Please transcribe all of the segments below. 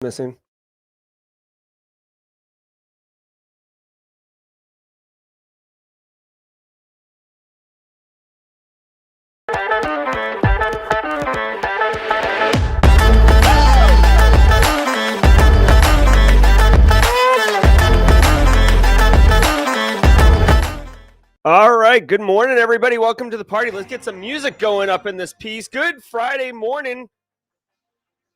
Missing. All right, good morning, everybody. Welcome to the party. Let's get some music going up in this piece. Good Friday morning.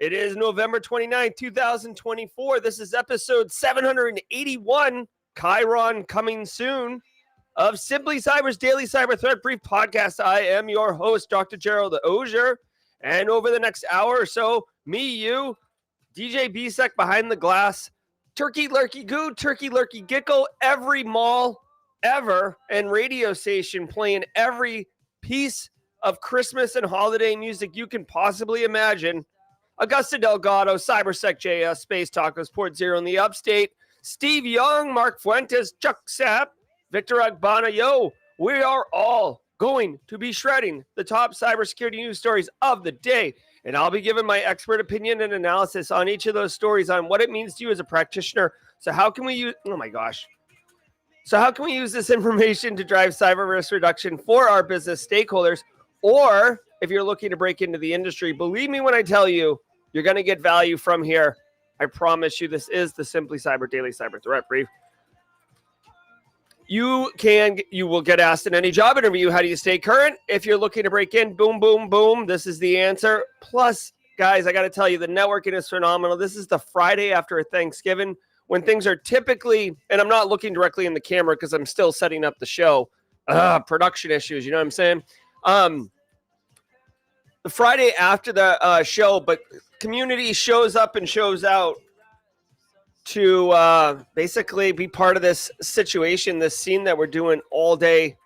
It is November 29th, 2024. This is episode 781, Chiron coming soon, of Simply Cyber's Daily Cyber Threat Brief podcast. I am your host, Dr. Gerald Auger, and over the next hour or so, me, you, DJ Bisek behind the glass, Turkey Lurkey Goo, Turkey Lurkey Gickle, every mall ever and radio station playing every piece of Christmas and holiday music you can possibly imagine. Augusta Delgado, CyberSec JS, Space Tacos, Port Zero in the upstate, Steve Young, Mark Fuentes, Chuck Sapp, Victor Agbana. Yo, we are all going to be shredding the top cybersecurity news stories of the day. And I'll be giving my expert opinion and analysis on each of those stories on what it means to you as a practitioner. So how can we use, So how can we use this information to drive cyber risk reduction for our business stakeholders? Or if you're looking to break into the industry, believe me when I tell you, you're going to get value from here. I promise you, this is the Simply Cyber Daily Cyber Threat Brief. You will get asked in any job interview, how do you stay current? If you're looking to break in, boom, boom, boom, this is the answer. Plus, guys, I got to tell you, the networking is phenomenal. This is the Friday after Thanksgiving, when things are typically, and I'm not looking directly in the camera because I'm still setting up the show, production issues, you know what I'm saying? The Friday after the show, but community shows up and shows out to basically be part of this situation, this scene that we're doing all day,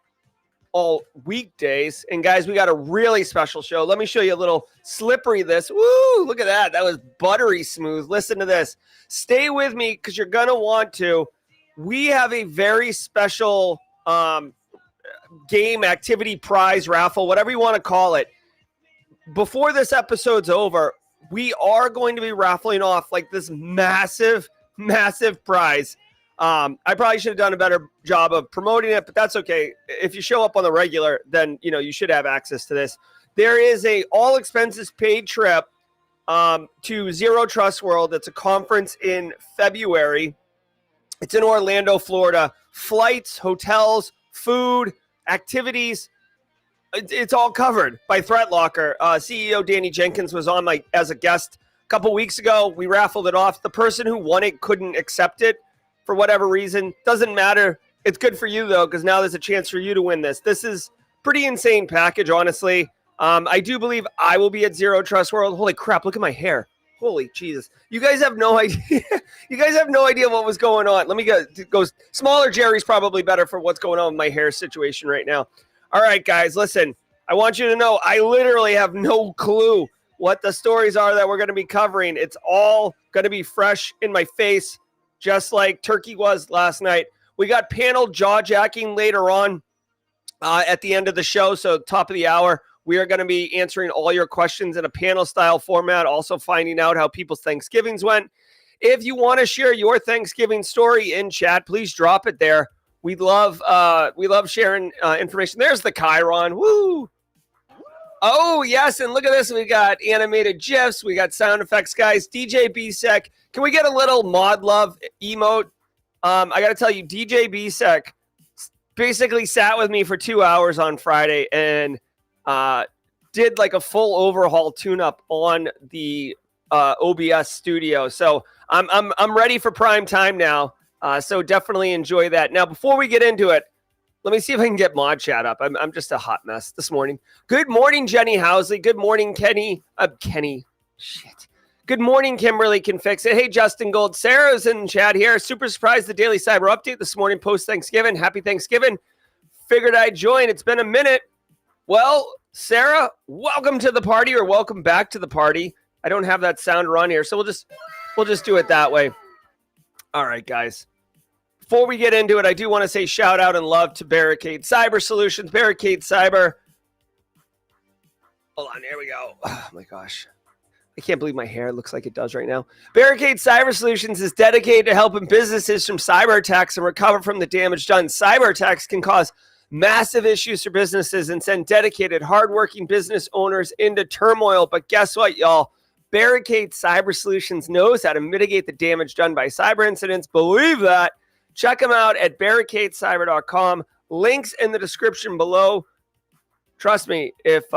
all weekdays. And guys, we got a really special show. Let me show you a little slippery this. Woo, look at that. That was buttery smooth. Listen to this. Stay with me because you're going to want to. We have a very special game, activity, prize, raffle, whatever you want to call it. Before this episode's over, we are going to be raffling off like this massive prize. I probably should have done a better job of promoting it, but that's okay. If you show up on the regular, then you should have access to this. There is a all expenses paid trip to Zero Trust World. It's a conference in February. It's in Orlando, Florida. Flights, hotels, food, activities. It's all covered by ThreatLocker. CEO Danny Jenkins was on as a guest a couple weeks ago. We raffled it off. The person who won it couldn't accept it for whatever reason. Doesn't matter. It's good for you, though, because now there's a chance for you to win this. This is pretty insane package, honestly. I do believe I will be at Zero Trust World. Holy crap, look at my hair. Holy Jesus. You guys have no idea. You guys have no idea what was going on. Let me go. Smaller Jerry's probably better for what's going on with my hair situation right now. All right, guys, listen. I want you to know I literally have no clue what the stories are that we're going to be covering. It's all going to be fresh in my face, just like Turkey was last night. We got panel jaw-jacking later on at the end of the show, so top of the hour. We are going to be answering all your questions in a panel-style format, also finding out how people's Thanksgivings went. If you want to share your Thanksgiving story in chat, please drop it there. We love sharing information. There's the Chiron. Woo! Oh, yes, and look at this. We got animated GIFs. We got sound effects, guys. DJ Bisek. Can we get a little mod love emote? I got to tell you, DJ Bisek basically sat with me for 2 hours on Friday and did like a full overhaul tune-up on the OBS studio. So I'm ready for prime time now. So definitely enjoy that. Now, before we get into it, let me see if I can get mod chat up. I'm just a hot mess this morning. Good morning, Jenny Housley. Good morning, Kenny. Shit. Good morning, Kimberly Can Fix It. Hey, Justin Gold. Sarah's in chat here. Super surprised the Daily Cyber Update this morning post-Thanksgiving. Happy Thanksgiving. Figured I'd join. It's been a minute. Well, Sarah, welcome to the party, or welcome back to the party. I don't have that sound run here, so we'll just do it that way. All right, guys. Before we get into it, I do want to say shout out and love to Barricade Cyber Solutions. Barricade Cyber. Hold on, here we go. Oh my gosh. I can't believe my hair looks like it does right now. Barricade Cyber Solutions is dedicated to helping businesses from cyber attacks and recover from the damage done. Cyber attacks can cause massive issues for businesses and send dedicated, hardworking business owners into turmoil. But guess what, y'all? Barricade Cyber Solutions knows how to mitigate the damage done by cyber incidents. Believe that. Check them out at barricadecyber.com. Links in the description below. Trust me, if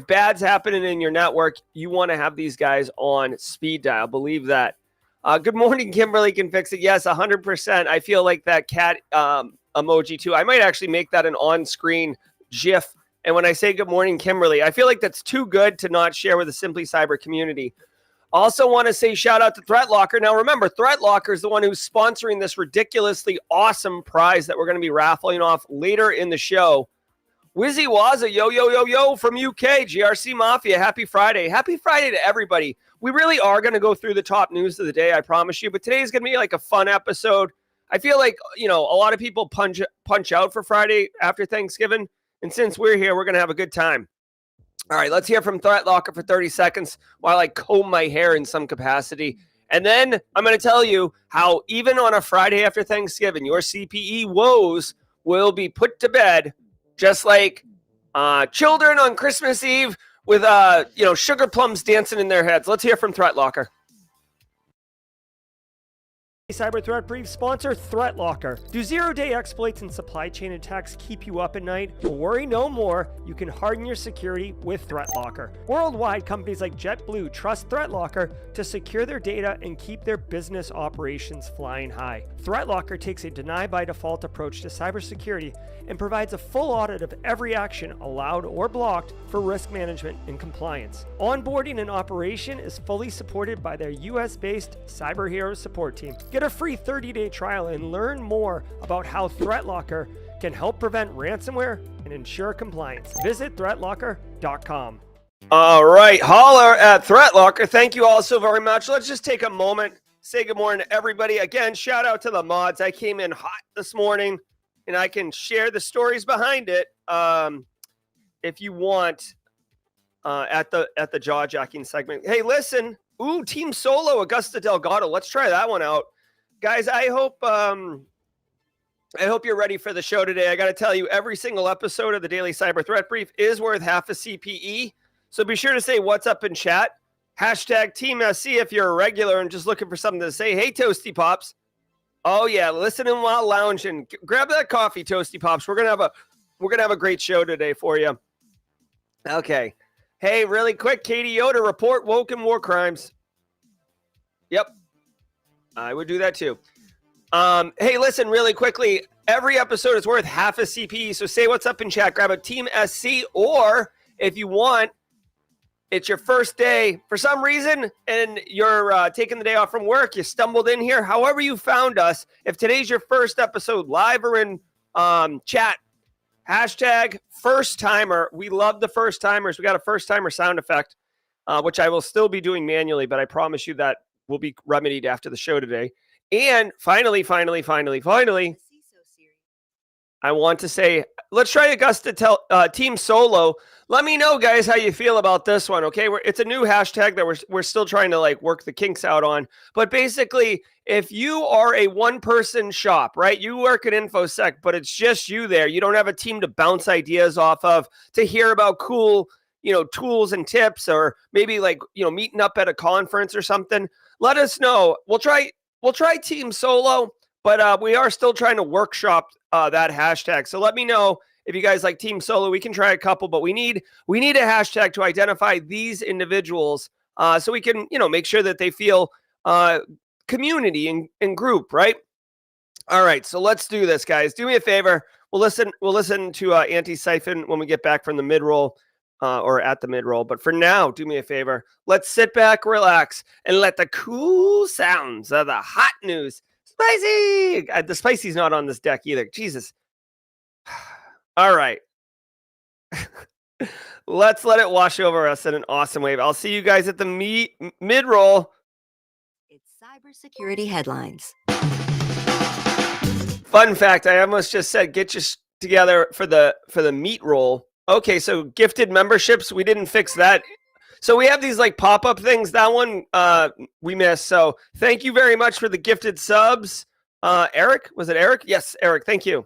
bad's happening in your network, you want to have these guys on speed dial. Believe that. Good morning, Kimberly can fix it. Yes, 100%. I feel like that cat emoji too. I might actually make that an on-screen GIF. And when I say good morning, Kimberly, I feel like that's too good to not share with the Simply Cyber community. Also want to say shout out to ThreatLocker. Now remember, ThreatLocker is the one who's sponsoring this ridiculously awesome prize that we're going to be raffling off later in the show. Wizzy Wazza, yo from UK, GRC Mafia, happy Friday. Happy Friday to everybody. We really are going to go through the top news of the day, I promise you. But today is going to be like a fun episode. I feel like, a lot of people punch out for Friday after Thanksgiving. And since we're here, we're going to have a good time. All right, let's hear from ThreatLocker for 30 seconds while I comb my hair in some capacity. And then I'm going to tell you how even on a Friday after Thanksgiving, your CPE woes will be put to bed just like children on Christmas Eve with, sugar plums dancing in their heads. Let's hear from ThreatLocker. Cyber Threat Brief sponsor ThreatLocker. Do zero-day exploits and supply chain attacks keep you up at night? Well, worry no more. You can harden your security with ThreatLocker. Worldwide, companies like JetBlue trust ThreatLocker to secure their data and keep their business operations flying high. ThreatLocker takes a deny-by-default approach to cybersecurity and provides a full audit of every action allowed or blocked for risk management and compliance. Onboarding and operation is fully supported by their US-based Cyber Heroes support team. Get a free 30-day trial and learn more about how ThreatLocker can help prevent ransomware and ensure compliance. Visit threatlocker.com. All right, holler at ThreatLocker. Thank you all so very much. Let's just take a moment, say good morning to everybody. Again, shout out to the mods. I came in hot this morning, and I can share the stories behind it if you want at the jaw-jacking segment. Hey, listen. Ooh, Team Solo, Augusta Delgado. Let's try that one out. Guys, I hope you're ready for the show today. I got to tell you, every single episode of the Daily Cyber Threat Brief is worth half a CPE. So be sure to say what's up in chat. Hashtag Team SC if you're a regular and just looking for something to say. Hey, Toasty Pops. Oh yeah, listening while lounging. Grab that coffee, Toasty Pops. We're gonna have a great show today for you. Okay. Hey, really quick, Katie Yoda, report woke and war crimes. Yep. I would do that too. Hey, listen, really quickly, every episode is worth half a CPE, so say what's up in chat. Grab a Team SC, or if you want, it's your first day for some reason, and you're taking the day off from work, you stumbled in here, however you found us. If today's your first episode, live or in chat, hashtag first timer. We love the first timers. We got a first timer sound effect, which I will still be doing manually, but I promise you that will be remedied after the show today. And finally, I want to say, let's try Augusta Team Solo. Let me know, guys, how you feel about this one, okay? It's a new hashtag that we're still trying to work the kinks out on. But basically, if you are a one-person shop, right? You work at InfoSec, but it's just you there. You don't have a team to bounce ideas off of, to hear about cool, tools and tips, or maybe meeting up at a conference or something. Let us know. We'll try Team Solo, but we are still trying to workshop that hashtag. So let me know if you guys like Team Solo. We can try a couple, but we need a hashtag to identify these individuals so we can, make sure that they feel community and group, right? All right, so let's do this, guys. Do me a favor. We'll listen to Antisyphon when we get back from the mid-roll. Or at the mid-roll. But for now, do me a favor. Let's sit back, relax, and let the cool sounds of the hot news. Spicy! The spicy's not on this deck either. Jesus. All right. Let's let it wash over us in an awesome wave. I'll see you guys at the mid-roll. It's cybersecurity headlines. Fun fact, I almost just said get your together for the meat roll. Okay, so gifted memberships, we didn't fix that. So we have these like pop-up things. That one we missed. So thank you very much for the gifted subs. Eric, was it Eric? Yes, Eric, thank you.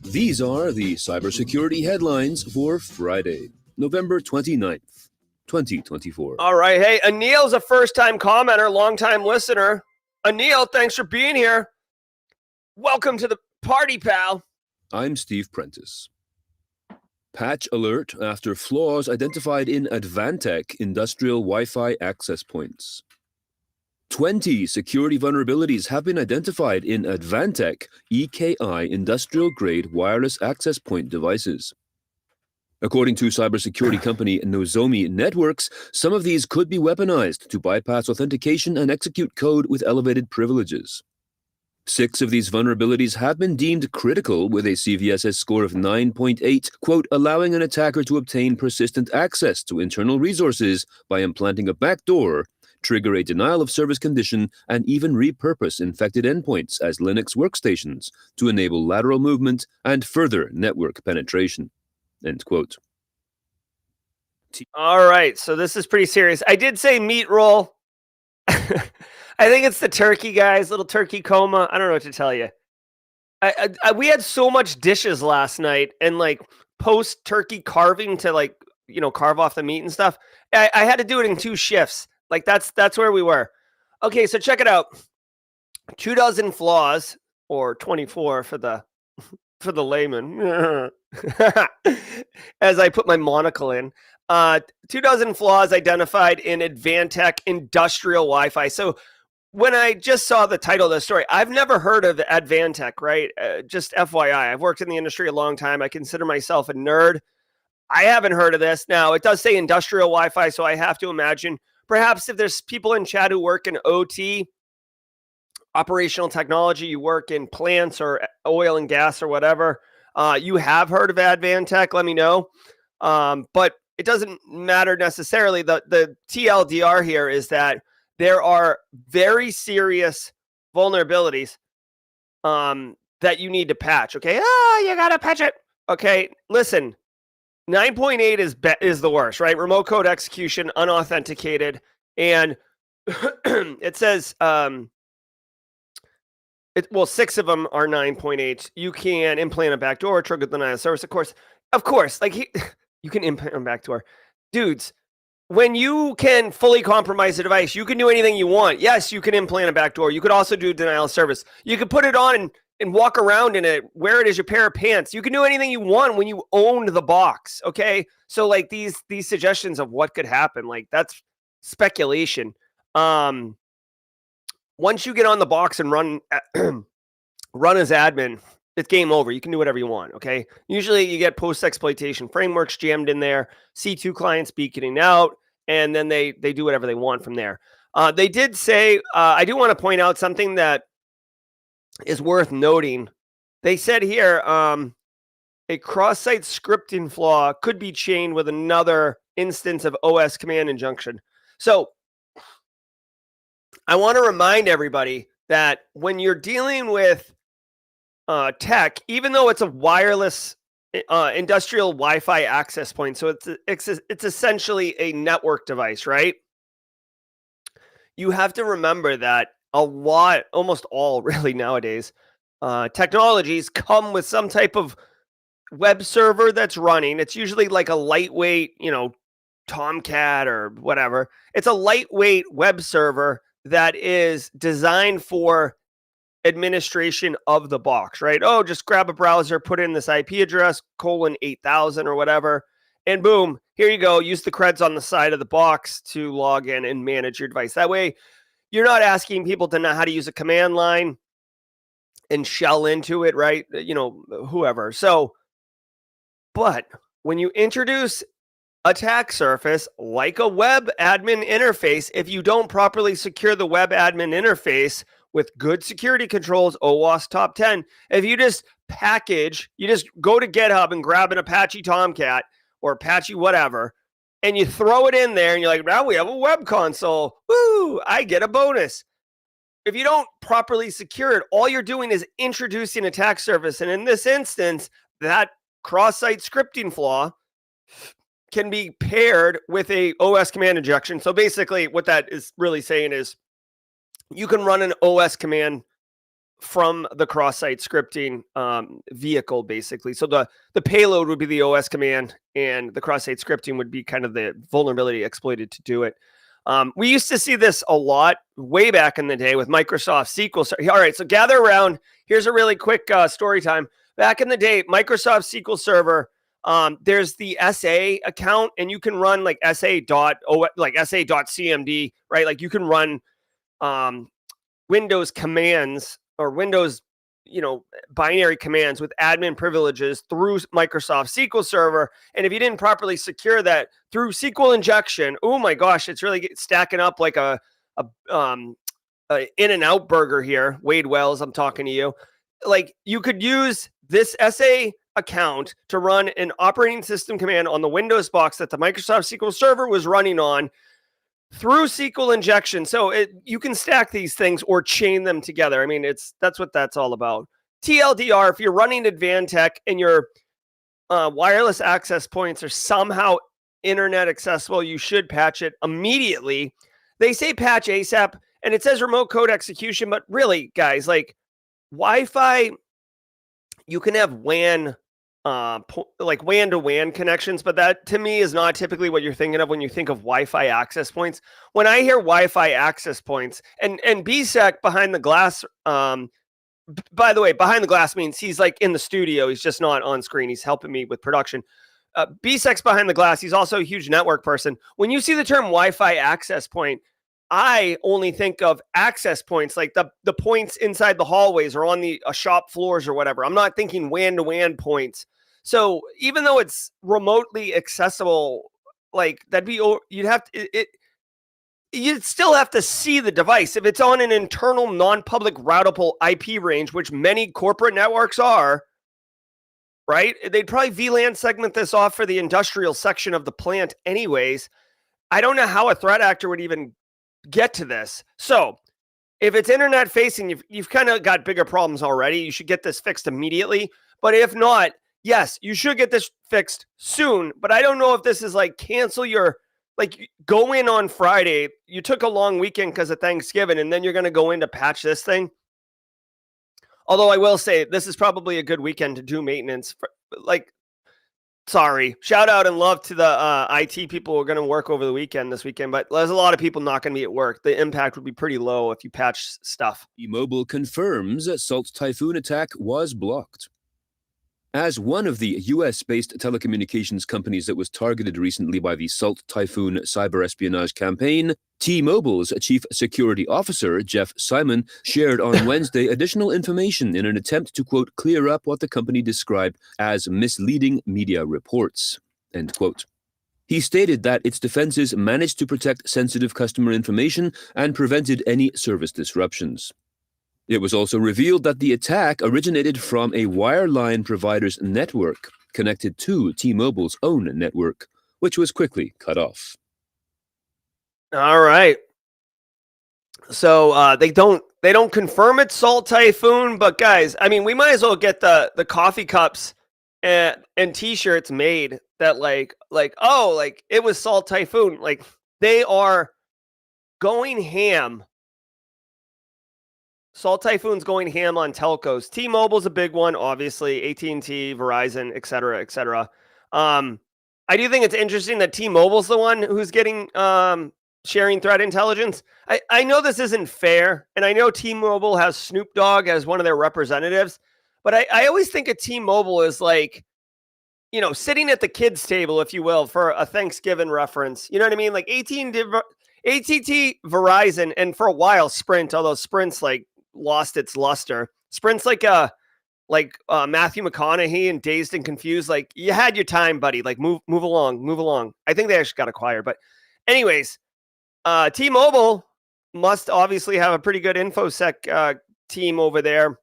These are the cybersecurity headlines for Friday, November 29th, 2024. All right. Hey, Anil's a first-time commenter, long-time listener. Anil, thanks for being here. Welcome to the party, pal. I'm Steve Prentice. Patch alert after flaws identified in Advantech industrial Wi-Fi access points. 20 security vulnerabilities have been identified in Advantech EKI industrial-grade wireless access point devices. According to cybersecurity company Nozomi Networks, some of these could be weaponized to bypass authentication and execute code with elevated privileges. 6 of these vulnerabilities have been deemed critical with a CVSS score of 9.8, quote, allowing an attacker to obtain persistent access to internal resources by implanting a backdoor, trigger a denial of service condition, and even repurpose infected endpoints as Linux workstations to enable lateral movement and further network penetration, end quote. All right, so this is pretty serious. I did say meat roll. I think it's the turkey, guys, little turkey coma. I don't know what to tell you. We had so much dishes last night and like post turkey carving to like, you know, carve off the meat and stuff. I had to do it in 2 shifts. Like that's where we were. Okay, so check it out. 24 flaws, or 24 for the layman. As I put my monocle in. 24 flaws identified in Advantech industrial Wi-Fi. So when I just saw the title of the story, I've never heard of Advantech, right? Just FYI, I've worked in the industry a long time. I consider myself a nerd. I haven't heard of this. Now, it does say industrial Wi-Fi, so I have to imagine perhaps if there's people in chat who work in OT, operational technology, you work in plants or oil and gas or whatever, you have heard of Advantech, let me know. But it doesn't matter necessarily. The TLDR here is that there are very serious vulnerabilities that you need to patch. Okay, you gotta patch it. Okay, listen, 9.8 is the worst, right? Remote code execution, unauthenticated, and it says 6 of them are 9.8. You can implant a backdoor, trigger the denial of service. Of course, like you can implant a backdoor, dudes. When you can fully compromise the device, you can do anything you want. Yes, you can implant a backdoor. You could also do denial of service. You could put it on and walk around in it, wear it as your pair of pants. You can do anything you want when you own the box, okay? So like these suggestions of what could happen, like that's speculation. Once you get on the box and run as admin, it's game over. You can do whatever you want, okay? Usually you get post-exploitation frameworks jammed in there, C2 clients beaconing out, and then they do whatever they want from there. They did say, I do want to point out something that is worth noting. They said here, a cross-site scripting flaw could be chained with another instance of OS command injunction. So I want to remind everybody that when you're dealing with tech, even though it's a wireless industrial Wi-Fi access point, so it's essentially a network device, right? You have to remember that almost all really nowadays, technologies come with some type of web server that's running. It's usually like a lightweight, Tomcat or whatever. It's a lightweight web server that is designed for administration of the box, right? Oh, just grab a browser, put in this IP address, :8000 or whatever, and boom, here you go. Use the creds on the side of the box to log in and manage your device. That way, you're not asking people to know how to use a command line and shell into it, right? Whoever. So, but when you introduce attack surface like a web admin interface, if you don't properly secure the web admin interface with good security controls, OWASP top 10, if you just you just go to GitHub and grab an Apache Tomcat or Apache whatever, and you throw it in there and you're like, now we have a web console. Woo, I get a bonus. If you don't properly secure it, all you're doing is introducing attack surface. And in this instance, that cross-site scripting flaw can be paired with a OS command injection. So basically what that is really saying is you can run an OS command from the cross-site scripting vehicle, basically. So the payload would be the OS command, and the cross-site scripting would be kind of the vulnerability exploited to do it. We used to see this a lot way back in the day with Microsoft SQL. All right, so gather around. Here's a really quick story time. Back in the day, Microsoft SQL Server, there's the SA account, and you can run like SA.cmd, right? Like you can run Windows commands or Windows, binary commands with admin privileges through Microsoft SQL Server. And if you didn't properly secure that through SQL injection, oh my gosh, it's really stacking up like a In-N-Out burger here. Wade Wells, I'm talking to you. Like you could use this SA account to run an operating system command on the Windows box that the Microsoft SQL Server was running on through SQL injection. So you can stack these things or chain them together. I mean, that's what that's all about. TLDR, if you're running Advantech and your wireless access points are somehow internet accessible, you should patch it immediately. They say patch ASAP, and it says remote code execution, but really, guys, like Wi-Fi, you can have WAN, like WAN to WAN connections, but that to me is not typically what you're thinking of when you think of Wi-Fi access points. When I hear Wi-Fi access points, and BSEC behind the glass, by the way, behind the glass means he's like in the studio. He's just not on screen. He's helping me with production. BSEC's behind the glass. He's also a huge network person. When you see the term Wi-Fi access point, I only think of access points, like the points inside the hallways or on the shop floors or whatever. I'm not thinking WAN-to-WAN points. So even though it's remotely accessible, like that'd be, you'd still have to see the device. If it's on an internal non-public routable IP range, which many corporate networks are, right? They'd probably VLAN segment this off for the industrial section of the plant anyways. I don't know how a threat actor would even get to this. So if it's internet facing, you've kind of got bigger problems already. You should get this fixed immediately. But if not, yes, you should get this fixed soon. But I don't know if this is like cancel your, like go in on Friday. You took a long weekend because of Thanksgiving, and then you're going to go in to patch this thing. Although I will say this is probably a good weekend to do maintenance. Sorry, shout out and love to the IT people who are going to work over the weekend this weekend, but there's a lot of people not going to be at work. The impact would be pretty low if you patch stuff. T-Mobile confirms Salt Typhoon attack was blocked. As one of the US-based telecommunications companies that was targeted recently by the Salt Typhoon cyber espionage campaign, T-Mobile's chief security officer, Jeff Simon, shared on Wednesday additional information in an attempt to, quote, clear up what the company described as misleading media reports, end quote. He stated that its defenses managed to protect sensitive customer information and prevented any service disruptions. It was also revealed that the attack originated from a wireline provider's network connected to T-Mobile's own network, which was quickly cut off. All right. So they don't confirm it's Salt Typhoon, but guys, I mean, we might as well get the coffee cups and t-shirts made that like it was Salt Typhoon. Like they are going ham. Salt Typhoon's going ham on telcos. T-Mobile's a big one, obviously. AT&T, Verizon, et cetera, et cetera. I do think it's interesting that T-Mobile's the one who's getting sharing threat intelligence. I know this isn't fair, and I know T-Mobile has Snoop Dogg as one of their representatives, but I always think of T-Mobile as like, sitting at the kids' table, if you will, for a Thanksgiving reference. You know what I mean? Like AT&T, Verizon, and for a while Sprint, although Sprint's like lost its luster. Sprint's like Matthew McConaughey and Dazed and Confused. Like you had your time, buddy. Like move along. I think they actually got acquired, but anyways, T-Mobile must obviously have a pretty good InfoSec team over there.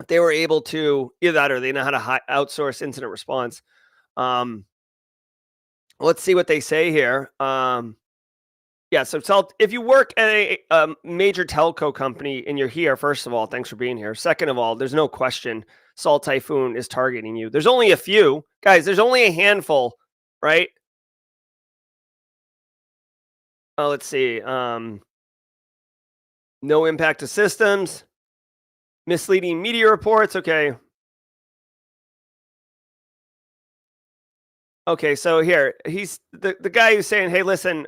They were able to either that or they know how to outsource incident response. Let's see what they say here. Yeah, so if you work at a major telco company and you're here, first of all, thanks for being here. Second of all, there's no question Salt Typhoon is targeting you. There's only a few. Guys, there's only a handful, right? let's see. No impact to systems. Misleading media reports. Okay. Okay, so here he's the guy who's saying, "Hey, listen,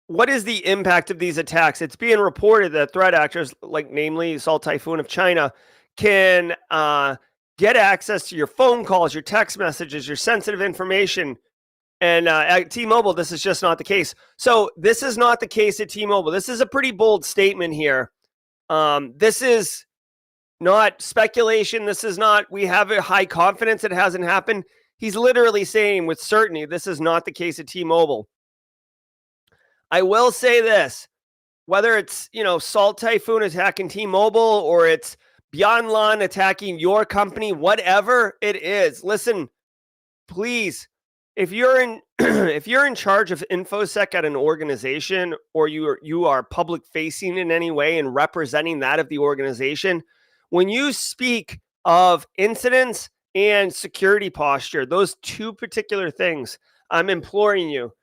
what is the impact of these attacks?" It's being reported that threat actors, like namely Salt Typhoon of China, can get access to your phone calls, your text messages, your sensitive information. And at T-Mobile, this is just not the case. So this is not the case at T-Mobile. This is a pretty bold statement here. This is not speculation. This is not, we have a high confidence it hasn't happened. He's literally saying with certainty this is not the case at T-Mobile. I will say this, whether it's, Salt Typhoon attacking T-Mobile or it's Beyond attacking your company, whatever it is, listen, please, if you're in if you're in charge of infosec at an organization, or you are public facing in any way and representing that of the organization, when you speak of incidents and security posture, those two particular things, I'm imploring you,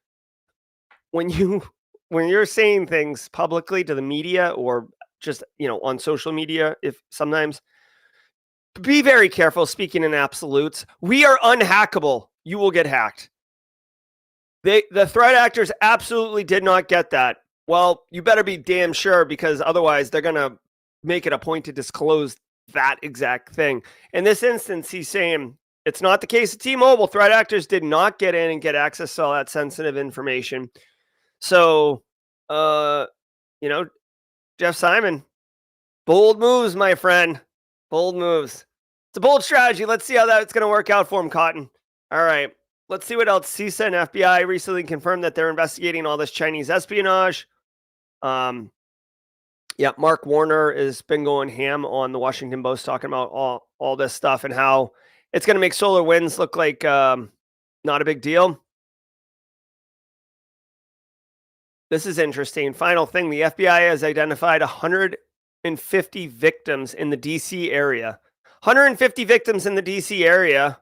when you're saying things publicly to the media or just on social media, if sometimes, be very careful speaking in absolutes. We are unhackable. You will get hacked. The threat actors absolutely did not get that. Well, you better be damn sure, because otherwise they're going to make it a point to disclose that exact thing. In this instance, he's saying it's not the case at T-Mobile. Threat actors did not get in and get access to all that sensitive information. So, Jeff Simon, bold moves, my friend. Bold moves. It's a bold strategy. Let's see how that's going to work out for him, Cotton. All right. Let's see what else. CISA and FBI recently confirmed that they're investigating all this Chinese espionage. Mark Warner has been going ham on the Washington Post talking about all this stuff and how it's going to make SolarWinds look like not a big deal. This is interesting. Final thing, the FBI has identified 150 victims in the DC area. 150 victims in the DC area.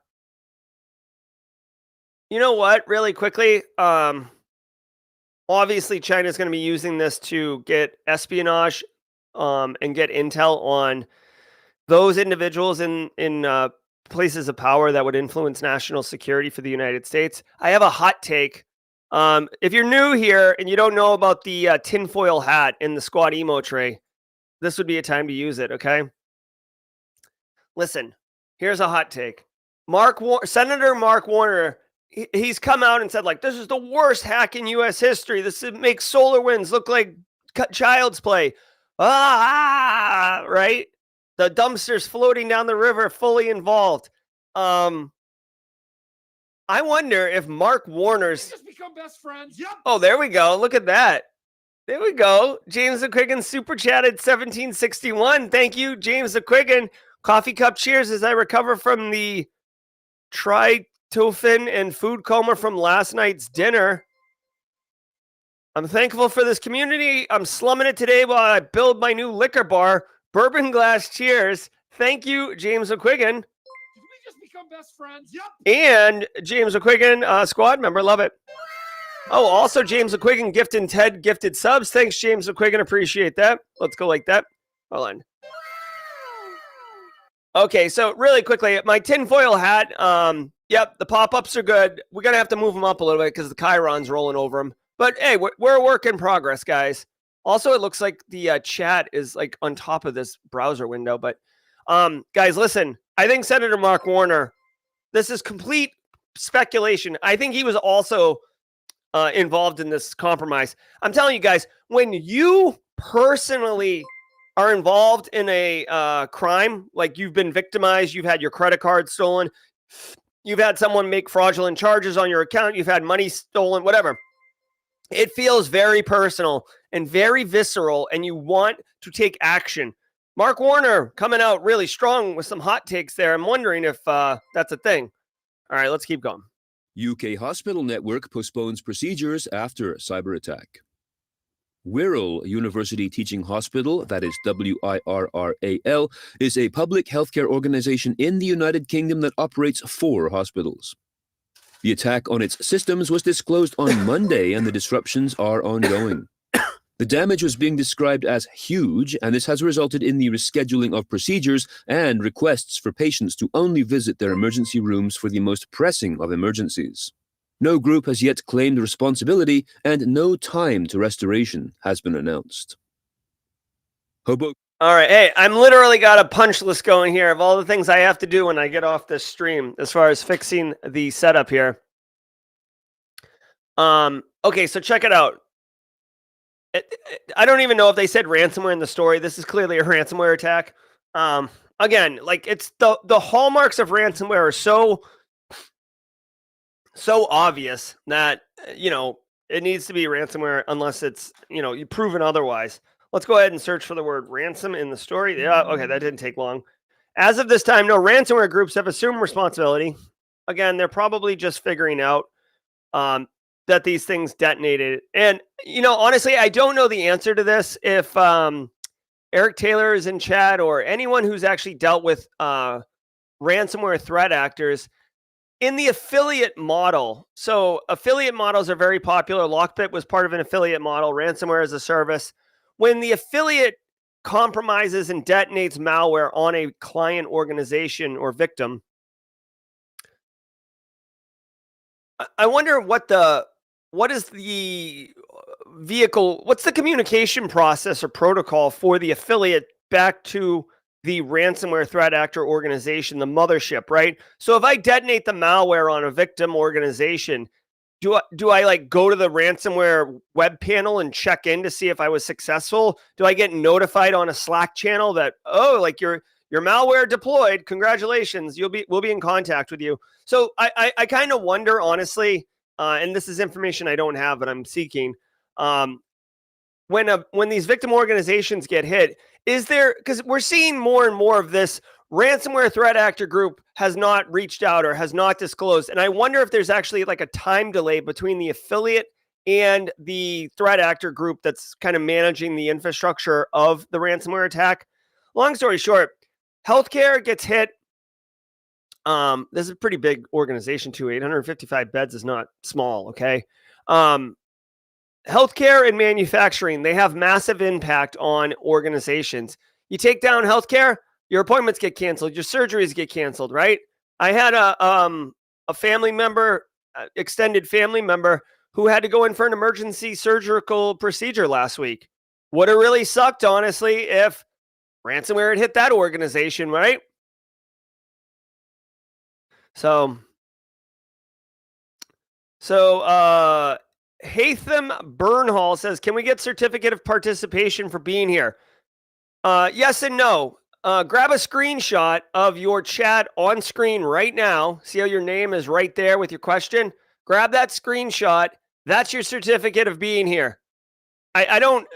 You know what? Really quickly, obviously China's going to be using this to get espionage and get intel on those individuals in places of power that would influence national security for the United States. I have a hot take. If you're new here and you don't know about the tinfoil hat in the squad emo tray, this would be a time to use it, okay? Listen, here's a hot take. Senator Mark Warner, he's come out and said, like, this is the worst hack in U.S. history. This makes SolarWinds look like child's play. Right? The dumpsters floating down the river, fully involved. I wonder if Mark Warner's just become best friends. Yep. Oh, there we go. Look at that. There we go. James McQuiggan super chatted 1761. Thank you, James McQuiggan. Coffee cup cheers as I recover from the tryptophan and food coma from last night's dinner. I'm thankful for this community. I'm slumming it today while I build my new liquor bar. Bourbon glass cheers. Thank you, James McQuiggan. Did we just become best friends? Yep. And James McQuiggan, squad member. Love it. Oh, also James McQuiggan, Gift and Ted gifted subs. Thanks, James McQuiggan. Appreciate that. Let's go like that. Hold on. Okay, so really quickly, my tinfoil hat. Yep, the pop-ups are good. We're going to have to move them up a little bit because the Chiron's rolling over them. But hey, we're a work in progress, guys. Also, it looks like the chat is like on top of this browser window. But guys, listen, I think Senator Mark Warner, this is complete speculation. I think he was also involved in this compromise. I'm telling you guys, when you personally are involved in a crime, like you've been victimized, you've had your credit card stolen, you've had someone make fraudulent charges on your account, you've had money stolen, whatever. It feels very personal and very visceral, and you want to take action. Mark Warner coming out really strong with some hot takes there. I'm wondering if that's a thing. All right, let's keep going. UK hospital network postpones procedures after cyber attack. Wirral University Teaching Hospital, that is WIRRAL, is a public healthcare organization in the United Kingdom that operates 4 hospitals. The attack on its systems was disclosed on Monday, and the disruptions are ongoing. The damage was being described as huge, and this has resulted in the rescheduling of procedures and requests for patients to only visit their emergency rooms for the most pressing of emergencies. No group has yet claimed responsibility, and no time to restoration has been announced. Hobo. All right. Hey, I'm literally got a punch list going here of all the things I have to do when I get off this stream as far as fixing the setup here. Okay, so check it out. I don't even know if they said ransomware in the story. This is clearly a ransomware attack. Again, like it's the hallmarks of ransomware are so obvious that it needs to be ransomware unless it's you've proven otherwise. Let's go ahead and search for the word ransom in the story. Yeah, okay, that didn't take long. As of this time, no ransomware groups have assumed responsibility. Again, they're probably just figuring out that these things detonated. And, honestly, I don't know the answer to this. If Eric Taylor is in chat or anyone who's actually dealt with ransomware threat actors in the affiliate model. So affiliate models are very popular. Lockbit was part of an affiliate model, ransomware as a service. When the affiliate compromises and detonates malware on a client organization or victim, I wonder what's the communication process or protocol for the affiliate back to the ransomware threat actor organization, the mothership, right? So if I detonate the malware on a victim organization, do I like go to the ransomware web panel and check in to see if I was successful? Do I get notified on a Slack channel that, like your malware deployed, congratulations, we'll be in contact with you? So I kind of wonder, honestly, and this is information I don't have, but I'm seeking. When these victim organizations get hit, because we're seeing more and more of this ransomware threat actor group has not reached out or has not disclosed. And I wonder if there's actually like a time delay between the affiliate and the threat actor group that's kind of managing the infrastructure of the ransomware attack. Long story short, healthcare gets hit. This is a pretty big organization too. 855 beds is not small, okay? Healthcare and manufacturing, they have massive impact on organizations. You take down healthcare, your appointments get canceled, your surgeries get canceled, right? I had a family member, extended family member, who had to go in for an emergency surgical procedure last week. Would have really sucked, honestly, if ransomware had hit that organization, right? So Hatham Burnhall says, can we get certificate of participation for being here? Yes and no. Grab a screenshot of your chat on screen right now. See how your name is right there with your question? Grab that screenshot. That's your certificate of being here. I don't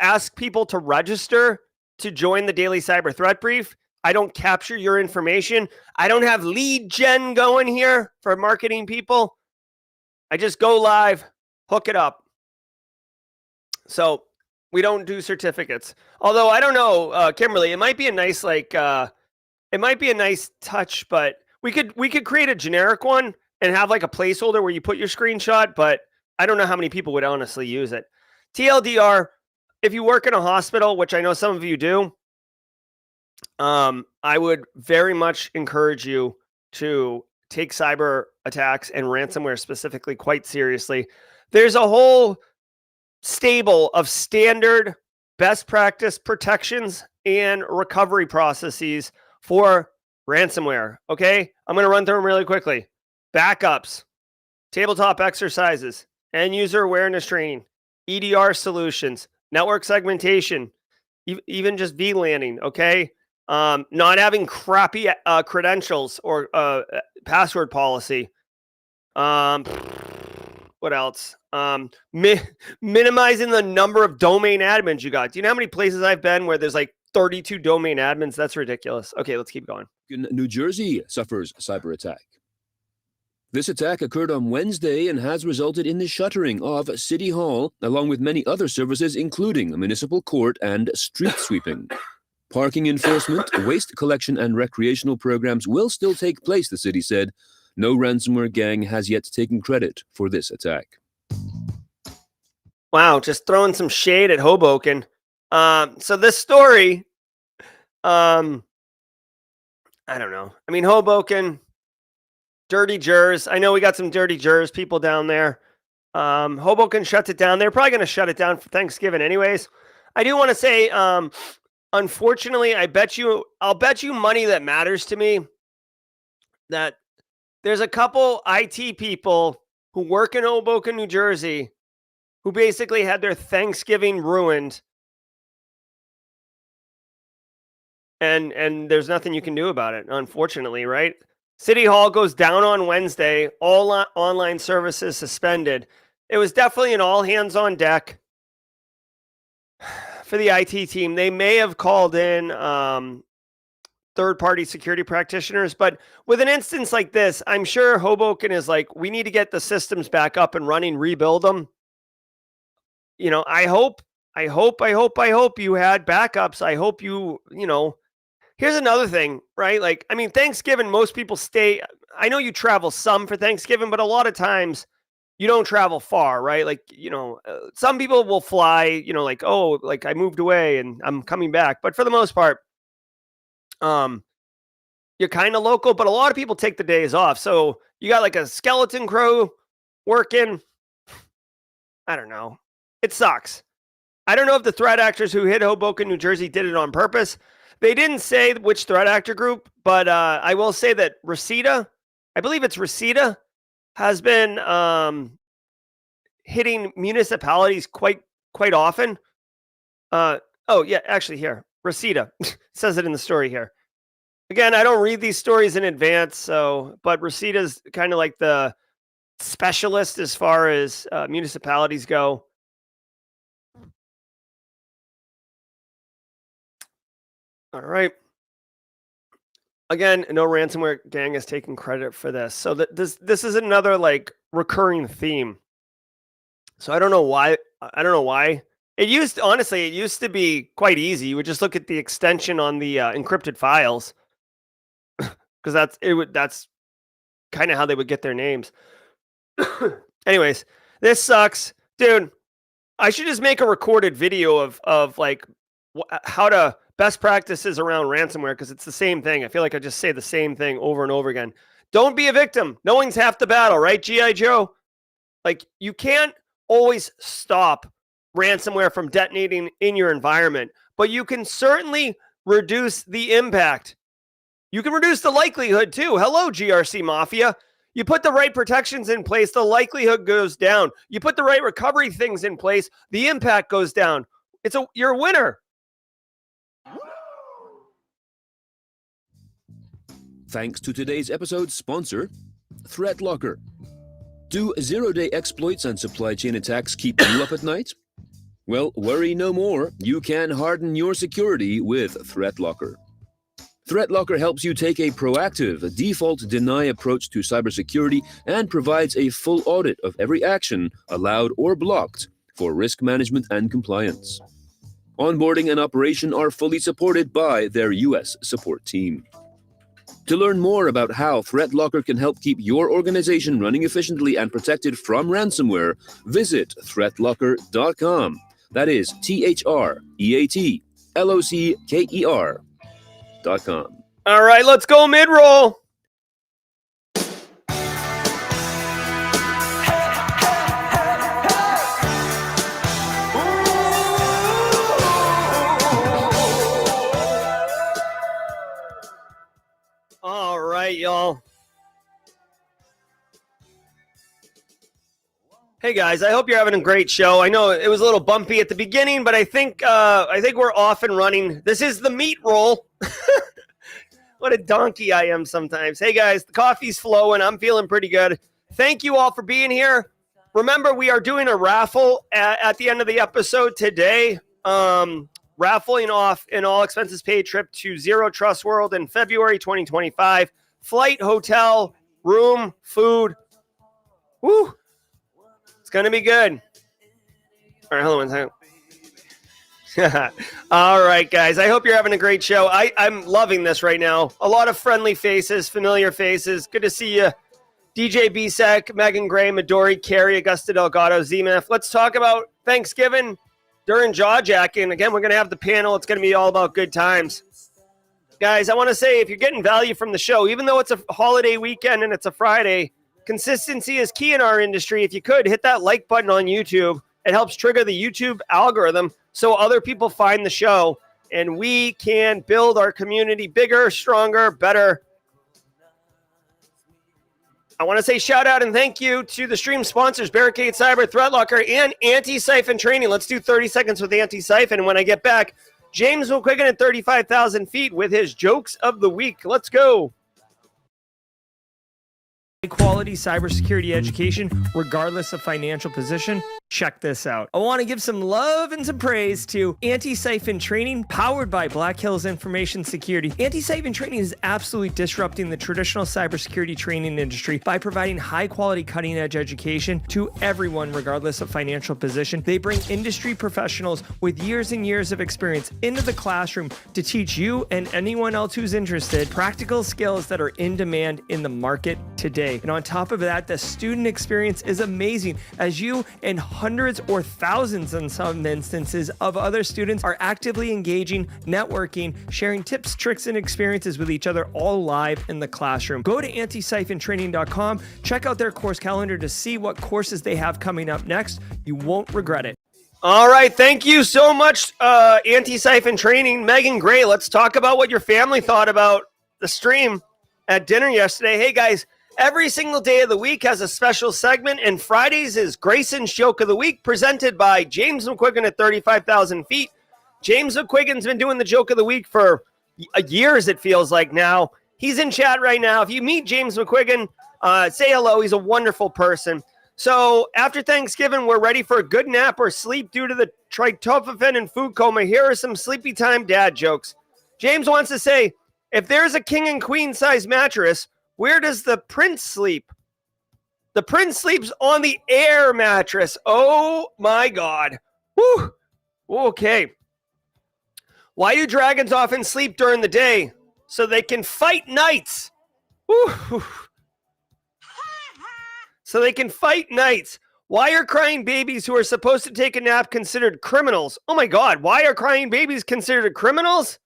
ask people to register to join the Daily Cyber Threat Brief. I don't capture your information. I don't have lead gen going here for marketing people. I just go live, hook it up. So we don't do certificates. Although I don't know, Kimberly, it might be a nice touch, but we could create a generic one and have like a placeholder where you put your screenshot, but I don't know how many people would honestly use it. TLDR, if you work in a hospital, which I know some of you do, I would very much encourage you to take cyber attacks and ransomware specifically quite seriously. There's a whole stable of standard best practice protections and recovery processes for ransomware. Okay, I'm going to run through them really quickly. Backups, tabletop exercises, end user awareness training, EDR solutions, network segmentation, even just VLANing. Okay, not having crappy credentials or password policy. What else? Minimizing the number of domain admins you got. Do you know how many places I've been where there's like 32 domain admins? That's ridiculous. Okay, let's keep going. New Jersey suffers cyber attack. This attack occurred on Wednesday and has resulted in the shuttering of City Hall, along with many other services, including a municipal court and street sweeping. Parking enforcement, waste collection, and recreational programs will still take place, the city said, No ransomware gang has yet taken credit for this attack. Wow, just throwing some shade at Hoboken. So this story, I don't know. I mean, Hoboken, dirty jurors. I know we got some dirty jurors people down there. Hoboken shuts it down. They're probably going to shut it down for Thanksgiving anyways. I do want to say, unfortunately, I'll bet you money that matters to me that there's a couple IT people who work in Hoboken, New Jersey, who basically had their Thanksgiving ruined. And there's nothing you can do about it, unfortunately, right? City Hall goes down on Wednesday, all online services suspended. It was definitely an all hands on deck for the IT team. They may have called in third-party security practitioners, but with an instance like this, I'm sure Hoboken is like, we need to get the systems back up and running, rebuild them. You know, I hope you had backups. I hope here's another thing, right? Like, I mean, Thanksgiving, most people stay. I know you travel some for Thanksgiving, but a lot of times you don't travel far, right? Like, some people will fly, like, oh, like I moved away and I'm coming back. But for the most part, you're kind of local, but a lot of people take the days off. So you got like a skeleton crew working. I don't know. It sucks. I don't know if the threat actors who hit Hoboken, New Jersey did it on purpose. They didn't say which threat actor group, but I will say that Reseda, I believe it's Reseda, has been hitting municipalities quite often. Oh, yeah, actually here, Reseda says it in the story here. Again, I don't read these stories in advance, but Reseda's kind of like the specialist as far as municipalities go. All right. Again, no ransomware gang is taking credit for this. So this is another like recurring theme. So I don't know why. It used to be quite easy. You would just look at the extension on the encrypted files, because that's kind of how they would get their names. Anyways, this sucks, dude. I should just make a recorded video of like how to best practices around ransomware, because it's the same thing. I feel like I just say the same thing over and over again. Don't be a victim. Knowing's half the battle, right, G.I. Joe? Like, you can't always stop ransomware from detonating in your environment, but you can certainly reduce the impact. You can reduce the likelihood too. Hello, GRC Mafia. You put the right protections in place, the likelihood goes down. You put the right recovery things in place, the impact goes down. You're a winner. Thanks to today's episode's sponsor, ThreatLocker. Do zero-day exploits and supply chain attacks keep you up at night? Well, worry no more. You can harden your security with ThreatLocker. ThreatLocker helps you take a proactive, default-deny approach to cybersecurity and provides a full audit of every action, allowed or blocked, for risk management and compliance. Onboarding and operation are fully supported by their U.S. support team. To learn more about how ThreatLocker can help keep your organization running efficiently and protected from ransomware, visit threatlocker.com. That is ThreatLocker.com. All right, let's go mid-roll. All right, y'all. Hey guys, I hope you're having a great show. I know it was a little bumpy at the beginning, but I think we're off and running. This is the meat roll. What a donkey I am sometimes. Hey guys, the coffee's flowing. I'm feeling pretty good. Thank you all for being here. Remember, we are doing a raffle at the end of the episode today. Raffling off an all expenses paid trip to Zero Trust World in February 2025. Flight, hotel, room, food. Woo! It's going to be good. All right, hold on one second. All right, guys. I hope you're having a great show. I'm loving this right now. A lot of friendly faces, familiar faces. Good to see you. DJ Bisek, Megan Gray, Midori, Carey, Augusta Delgado, ZMF. Let's talk about Thanksgiving during Jawjacking. Again, we're going to have the panel. It's going to be all about good times. Guys, I want to say if you're getting value from the show, even though it's a holiday weekend and it's a Friday, consistency is key in our industry. If you could, hit that like button on YouTube. It helps trigger the YouTube algorithm so other people find the show, and we can build our community bigger, stronger, better. I want to say shout out and thank you to the stream sponsors, Barricade Cyber, ThreatLocker, and Antisyphon Training. Let's do 30 seconds with Antisyphon. And when I get back, James will quicken at 35,000 feet with his jokes of the week. Let's go. Quality cybersecurity education, regardless of financial position. Check this out. I want to give some love and some praise to Antisyphon Training, powered by Black Hills Information Security. Antisyphon Training is absolutely disrupting the traditional cybersecurity training industry by providing high-quality, cutting-edge education to everyone, regardless of financial position. They bring industry professionals with years and years of experience into the classroom to teach you and anyone else who's interested practical skills that are in demand in the market today. And on top of that, the student experience is amazing, as you and hundreds or thousands in some instances of other students are actively engaging, networking, sharing tips, tricks, and experiences with each other, all live in the classroom. Go to antisyphontraining.com, check out their course calendar to see what courses they have coming up next. You won't regret it. All right. Thank you so much, Antisyphon Training. Megan Gray, let's talk about what your family thought about the stream at dinner yesterday. Hey, guys. Every single day of the week has a special segment, and Fridays is Grayson's Joke of the Week, presented by James McQuiggan at 35,000 feet. James McQuiggan's been doing the Joke of the Week for years, it feels like now. He's in chat right now. If you meet James McQuiggan, say hello. He's a wonderful person. So after Thanksgiving, we're ready for a good nap or sleep due to the tryptophan and food coma. Here are some sleepy time dad jokes. James wants to say, if there's a king and queen size mattress, where does the prince sleep? The prince sleeps on the air mattress. Oh my God. Woo. Okay. Why do dragons often sleep during the day? So they can fight nights. Woo. So they can fight nights. Why are crying babies who are supposed to take a nap considered criminals? Oh my God. Why are crying babies considered criminals?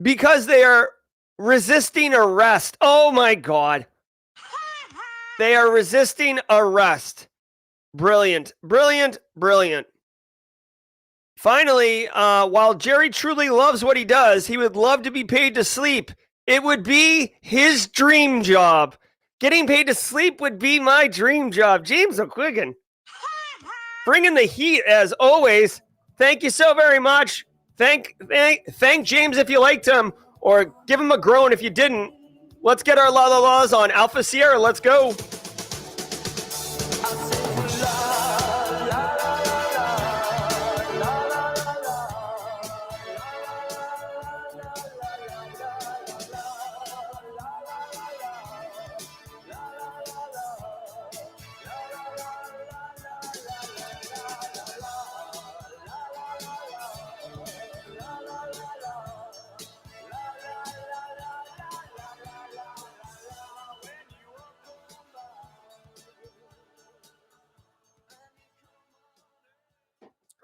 Because they are resisting arrest. Oh my God. They are resisting arrest. Brilliant, brilliant, brilliant. Finally, while Jerry truly loves what he does, he would love to be paid to sleep. It would be his dream job. Getting paid to sleep would be my dream job. James McQuiggan. Bringing the heat as always. Thank you so very much. Thank James if you liked him, or give him a groan if you didn't. Let's get our la la la's on. Alpha Sierra, let's go.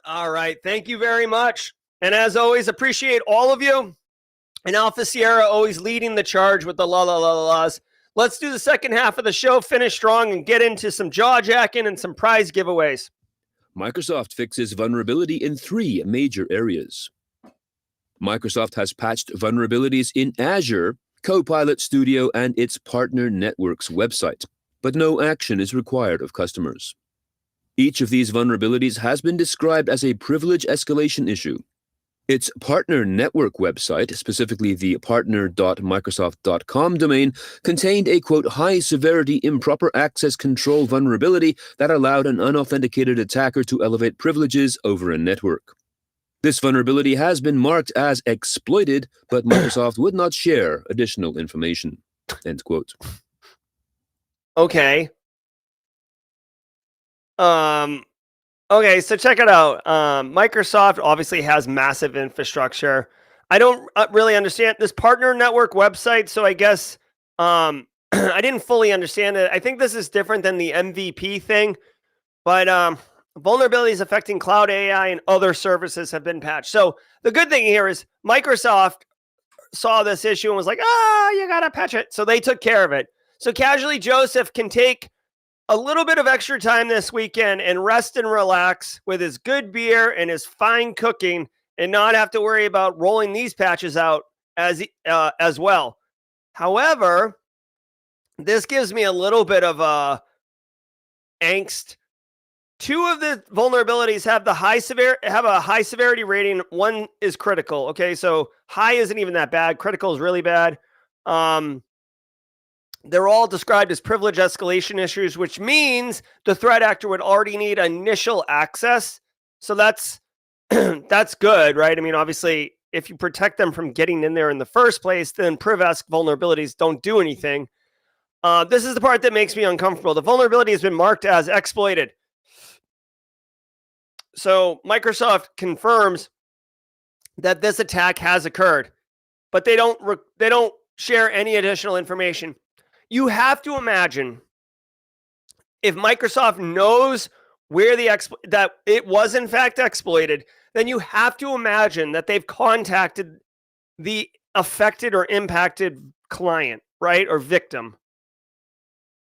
All right. Thank you very much. And as always, appreciate all of you. And Alpha Sierra always leading the charge with the la la la la la's. Let's do the second half of the show, finish strong, and get into some jaw-jacking and some prize giveaways. Microsoft fixes vulnerability in 3 major areas. Microsoft has patched vulnerabilities in Azure, Copilot Studio, and its partner network's website, but no action is required of customers. Each of these vulnerabilities has been described as a privilege escalation issue. Its partner network website, specifically the partner.microsoft.com domain, contained a, quote, high-severity improper access control vulnerability that allowed an unauthenticated attacker to elevate privileges over a network. This vulnerability has been marked as exploited, but Microsoft would not share additional information, end quote. Okay. Okay, so check it out. Microsoft obviously has massive infrastructure. I don't really understand this partner network website. So I guess I didn't fully understand it. I think this is different than the MVP thing, but vulnerabilities affecting cloud AI and other services have been patched. So the good thing here is Microsoft saw this issue and was like, you got to patch it. So they took care of it. So Casually Joseph can take a little bit of extra time this weekend and rest and relax with his good beer and his fine cooking and not have to worry about rolling these patches out as well. However, this gives me a little bit of angst. Two of the vulnerabilities have a high severity rating. One is critical. Okay, so high isn't even that bad. Critical is really bad. They're all described as privilege escalation issues, which means the threat actor would already need initial access. So that's that's good, right? I mean, obviously, if you protect them from getting in there in the first place, then priv-esc vulnerabilities don't do anything. This is the part that makes me uncomfortable. The vulnerability has been marked as exploited. So Microsoft confirms that this attack has occurred, but they don't share any additional information. You have to imagine if Microsoft knows where that it was in fact exploited, then you have to imagine that they've contacted the affected or impacted client, right? Or victim.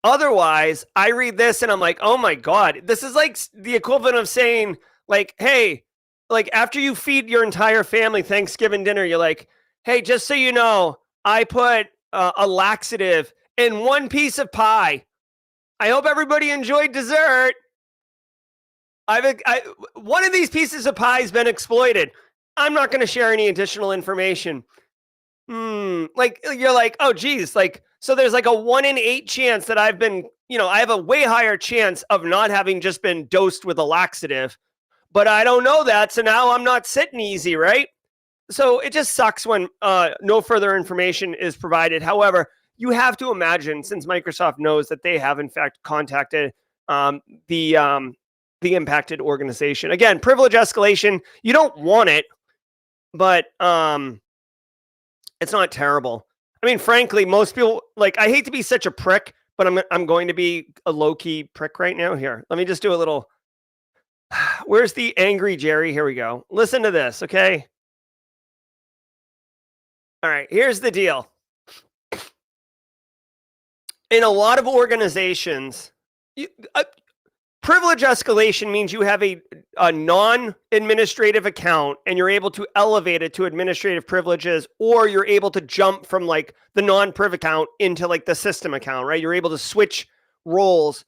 Otherwise, I read this and I'm like, oh my God, this is like the equivalent of saying, like, hey, like after you feed your entire family Thanksgiving dinner, you're like, hey, just so you know, I put a laxative in one piece of pie. I hope everybody enjoyed dessert. One of these pieces of pie has been exploited. I'm not going to share any additional information. Like you're like, oh geez, like, so there's like a 1 in 8 chance that I've been, I have a way higher chance of not having just been dosed with a laxative, but I don't know that. So now I'm not sitting easy, right? So it just sucks when no further information is provided. However, you have to imagine, since Microsoft knows that they have in fact contacted the impacted organization. Again, privilege escalation, you don't want it, but it's not terrible. I mean, frankly, most people, like, I hate to be such a prick, but I'm going to be a low-key prick right now. Here, let me just do a little, where's the angry Jerry? Here we go. Listen to this, okay? All right, here's the deal. In a lot of organizations, privilege escalation means you have a non-administrative account and you're able to elevate it to administrative privileges, or you're able to jump from like the non-priv account into like the system account, right? You're able to switch roles,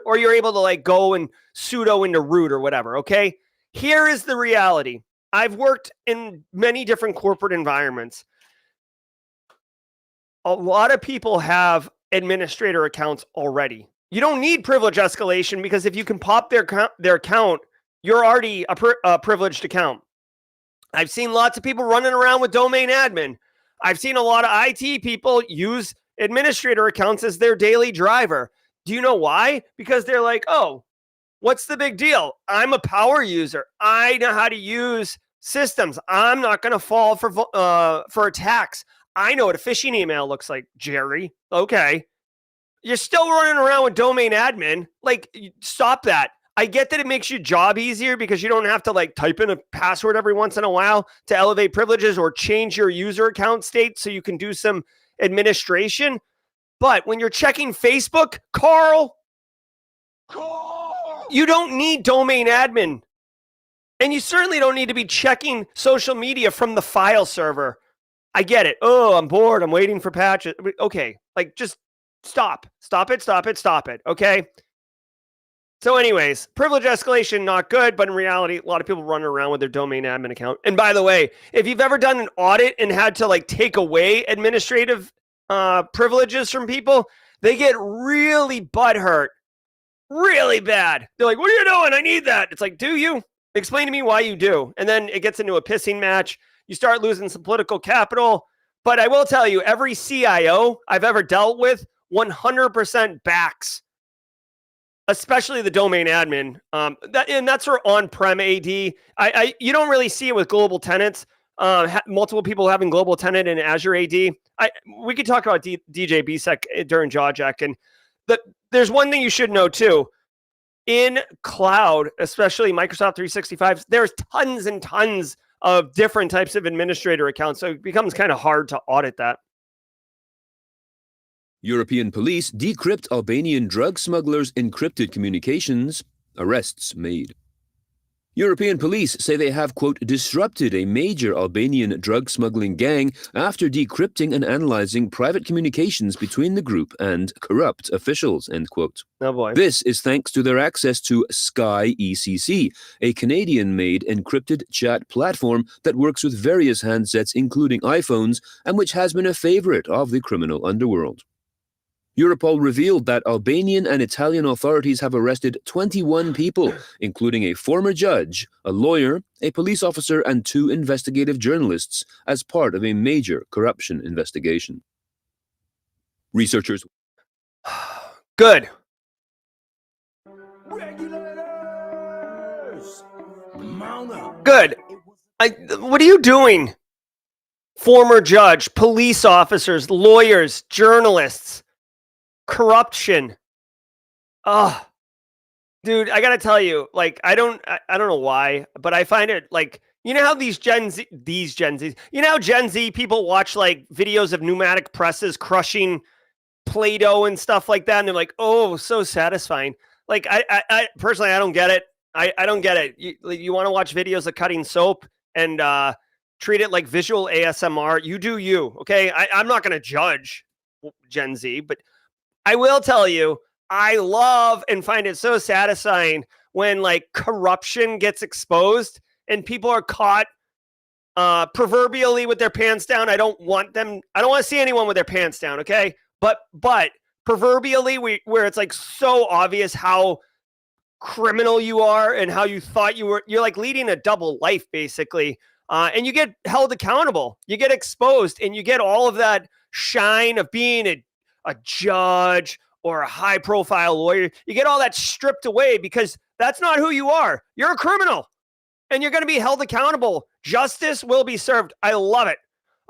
or you're able to like go and sudo into root or whatever, okay? Here is the reality. I've worked in many different corporate environments. A lot of people have administrator accounts already. You don't need privilege escalation because if you can pop their account, you're already a privileged account. I've seen lots of people running around with domain admin. I've seen a lot of IT people use administrator accounts as their daily driver. Do you know why? Because they're like, oh, what's the big deal? I'm a power user. I know how to use systems. I'm not going to fall for attacks. I know what a phishing email looks like, Jerry. Okay. You're still running around with domain admin. Like, stop that. I get that it makes your job easier because you don't have to like type in a password every once in a while to elevate privileges or change your user account state so you can do some administration. But when you're checking Facebook, Carl, you don't need domain admin. And you certainly don't need to be checking social media from the file server. I get it. Oh, I'm bored. I'm waiting for patches. Okay, like just stop it. Okay. So anyways, privilege escalation, not good, but in reality, a lot of people running around with their domain admin account. And by the way, if you've ever done an audit and had to like take away administrative privileges from people, they get really butthurt, really bad. They're like, what are you doing? I need that. It's like, do you? Explain to me why you do. And then it gets into a pissing match. You start losing some political capital. But I will tell you, every CIO I've ever dealt with 100% backs, especially the domain admin. And that's for on-prem AD. You don't really see it with global tenants, multiple people having global tenant in Azure AD. We could talk about DJ BSEC during JawJack. And there's one thing you should know too. In cloud, especially Microsoft 365, there's tons and tons of different types of administrator accounts. So it becomes kind of hard to audit that. European police decrypt Albanian drug smugglers' encrypted communications. Arrests made. European police say they have, quote, disrupted a major Albanian drug smuggling gang after decrypting and analyzing private communications between the group and corrupt officials, end quote. Oh boy. This is thanks to their access to Sky ECC, a Canadian-made encrypted chat platform that works with various handsets, including iPhones, and which has been a favorite of the criminal underworld. Europol revealed that Albanian and Italian authorities have arrested 21 people, including a former judge, a lawyer, a police officer, and 2 investigative journalists, as part of a major corruption investigation. Researchers. Good. Good. What are you doing? Former judge, police officers, lawyers, journalists. Corruption. Oh, dude, I gotta tell you, like, I don't know why, but I find it like, you know how these Gen Z, you know how Gen Z people watch like videos of pneumatic presses crushing Play-Doh and stuff like that, and they're like, oh, so satisfying. Like, I personally, I don't get it. I don't get it. You want to watch videos of cutting soap and treat it like visual ASMR? You do you, okay? I'm not gonna judge Gen Z, but I will tell you, I love and find it so satisfying when like corruption gets exposed and people are caught proverbially with their pants down. I don't want to see anyone with their pants down, okay? But proverbially where it's like so obvious how criminal you are and how you thought you're like leading a double life basically. And you get held accountable, you get exposed, and you get all of that shine of being a judge or a high profile lawyer. You get all that stripped away because that's not who you are. You're a criminal and you're going to be held accountable. Justice will be served. I love it.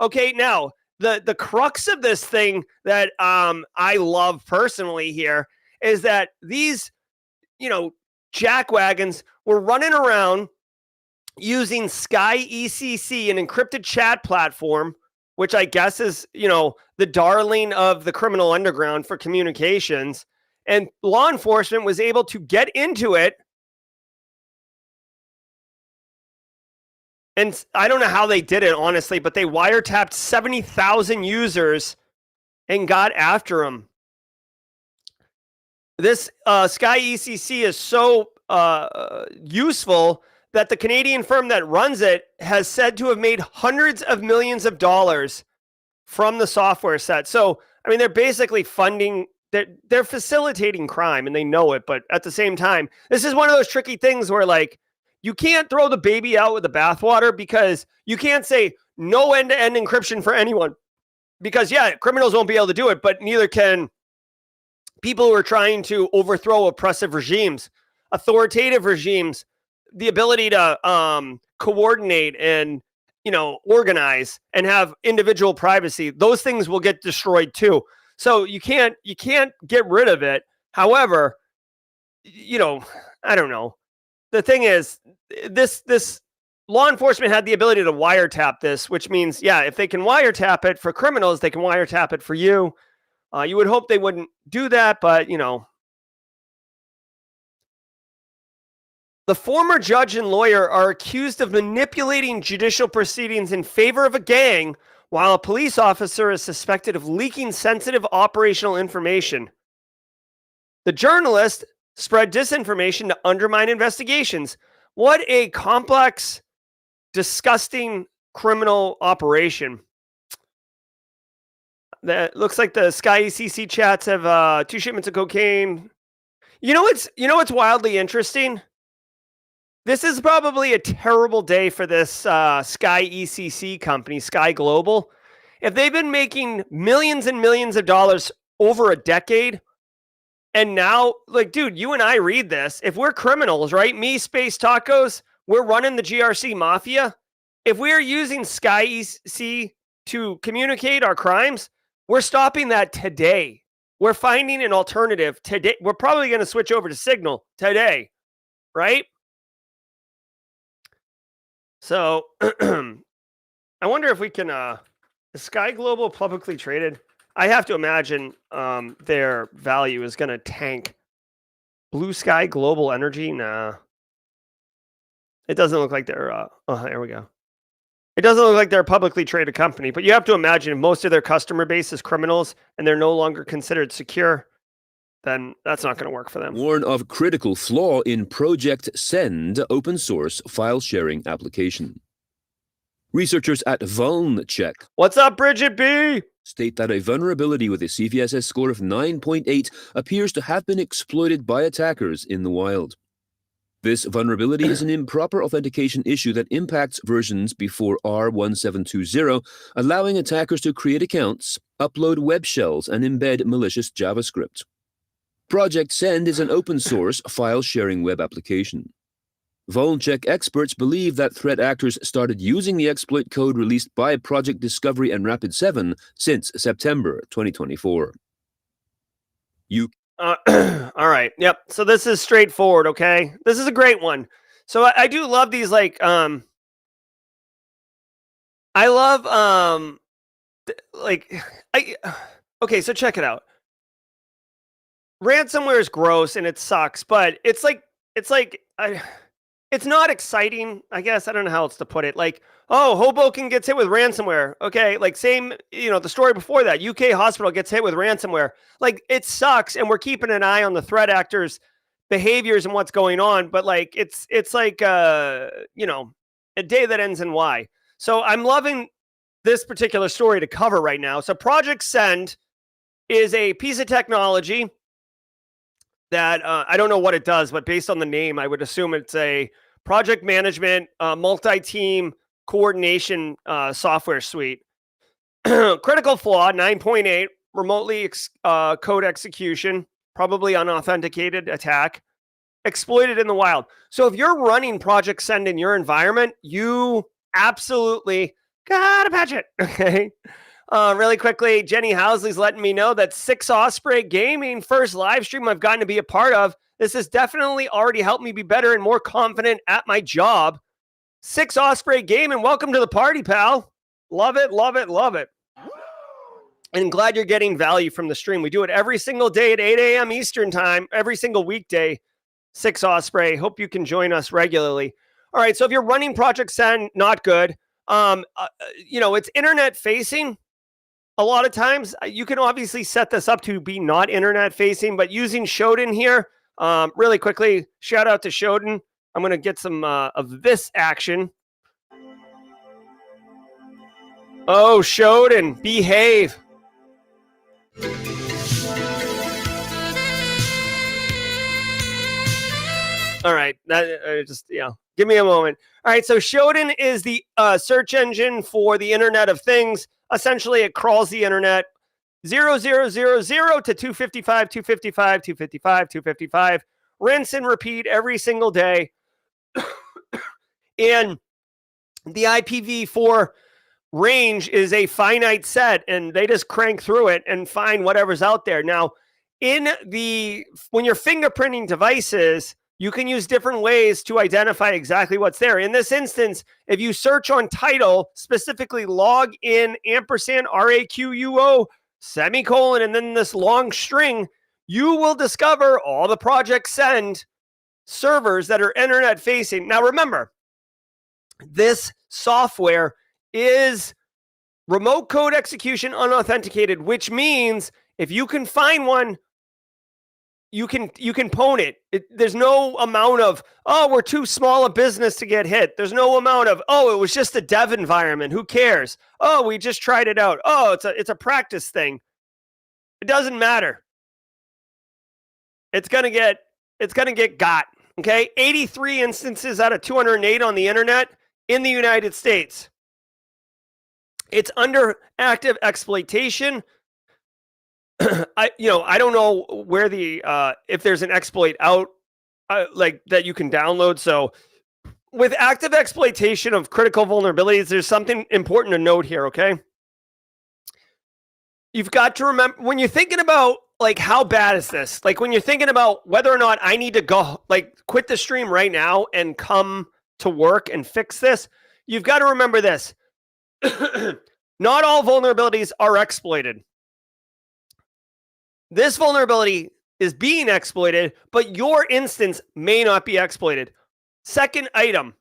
Okay. Now the crux of this thing that I love personally here is that these, jackwagons were running around using Sky ECC, an encrypted chat platform, which I guess is, the darling of the criminal underground for communications. And law enforcement was able to get into it. And I don't know how they did it, honestly, but they wiretapped 70,000 users and got after them. This Sky ECC is so useful that the Canadian firm that runs it has said to have made hundreds of millions of dollars from the software set. So, I mean, they're basically funding, they're facilitating crime and they know it. But at the same time, this is one of those tricky things where like, you can't throw the baby out with the bathwater because you can't say no end-to-end encryption for anyone. Because yeah, criminals won't be able to do it, but neither can people who are trying to overthrow oppressive regimes, authoritative regimes. The ability to coordinate and organize and have individual privacy, those things will get destroyed too. So you can't get rid of it. However, I don't know. The thing is, this law enforcement had the ability to wiretap this, which means, yeah, if they can wiretap it for criminals, they can wiretap it for you. You would hope they wouldn't do that, but the former judge and lawyer are accused of manipulating judicial proceedings in favor of a gang, while a police officer is suspected of leaking sensitive operational information. The journalist spread disinformation to undermine investigations. What a complex, disgusting criminal operation. That looks like the Sky ECC chats have 2 shipments of cocaine. You know what's wildly interesting? This is probably a terrible day for this Sky ECC company, Sky Global. If they've been making millions and millions of dollars over a decade, and now, like, dude, you and I read this. If we're criminals, right? Me, Space Tacos, we're running the GRC Mafia. if we are using SkyEC to communicate our crimes, we're stopping that today. We're finding an alternative today. We're probably going to switch over to Signal today, right? So I wonder if we can, is Sky Global publicly traded? I have to imagine their value is going to tank. Blue Sky Global Energy? Nah. It doesn't look like they're, oh, there we go. It doesn't look like they're a publicly traded company, but you have to imagine if most of their customer base is criminals and they're no longer considered secure, then that's not going to work for them. Warn of critical flaw in Project Send open source file sharing application. Researchers at VulnCheck What's up, Bridget B? state that a vulnerability with a CVSS score of 9.8 appears to have been exploited by attackers in the wild. This vulnerability is an improper authentication issue that impacts versions before R1720, allowing attackers to create accounts, upload web shells, and embed malicious JavaScript. Project Send is an open-source file-sharing web application. VulnCheck experts believe that threat actors started using the exploit code released by Project Discovery and Rapid7 since September 2024. All right. Yep. So this is straightforward. Okay. This is a great one. So I do love these, like, I love, okay. So check it out. Ransomware is gross and it sucks, but it's not exciting. I guess I don't know how else to put it. Like, oh, Hoboken gets hit with ransomware. Okay, like same, the story before that. UK hospital gets hit with ransomware. Like, it sucks, and we're keeping an eye on the threat actors' behaviors and what's going on. But like, it's like a day that ends in Y. So I'm loving this particular story to cover right now. So Project Send is a piece of technology that I don't know what it does, but based on the name, I would assume it's a project management, multi-team coordination software suite. Critical flaw, 9.8, remotely code execution, probably unauthenticated attack, exploited in the wild. So if you're running Project Send in your environment, you absolutely gotta patch it, okay? Really quickly, Jenny Housley's letting me know that 6 Osprey Gaming, first live stream I've gotten to be a part of. This has definitely already helped me be better and more confident at my job. 6 Osprey Gaming, welcome to the party, pal. Love it, love it, love it. And glad you're getting value from the stream. We do it every single day at 8 a.m. Eastern time, every single weekday. 6 Osprey, hope you can join us regularly. All right, so if you're running Project Send, not good. It's internet facing. A lot of times, you can obviously set this up to be not internet facing, but using Shodan here, really quickly, shout out to Shodan. I'm going to get some of this action. Oh, Shodan, behave. All right, give me a moment. All right, so Shodan is the search engine for the Internet of Things. Essentially, it crawls the internet 0000 to 255, 255, 255, 255. Rinse and repeat every single day. And the IPv4 range is a finite set, and they just crank through it and find whatever's out there. Now, when you're fingerprinting devices, you can use different ways to identify exactly what's there. In this instance, if you search on title, specifically log in ampersand RAQUO semicolon, and then this long string, you will discover all the Project Send servers that are internet facing. Now, remember, this software is remote code execution unauthenticated, which means if you can find one, you can pwn it. There's no amount of, oh, we're too small a business to get hit. There's no amount of, oh, it was just a dev environment. Who cares? Oh, we just tried it out. Oh, it's a practice thing. It doesn't matter. It's gonna get got. Okay, 83 instances out of 208 on the internet in the United States. It's under active exploitation. I don't know where the if there's an exploit out like that you can download. So with active exploitation of critical vulnerabilities, there's something important to note here, okay? You've got to remember, when you're thinking about, like, how bad is this? Like, when you're thinking about whether or not I need to go, like, quit the stream right now and come to work and fix this, you've got to remember this. Not all vulnerabilities are exploited. This vulnerability is being exploited, but your instance may not be exploited. Second item.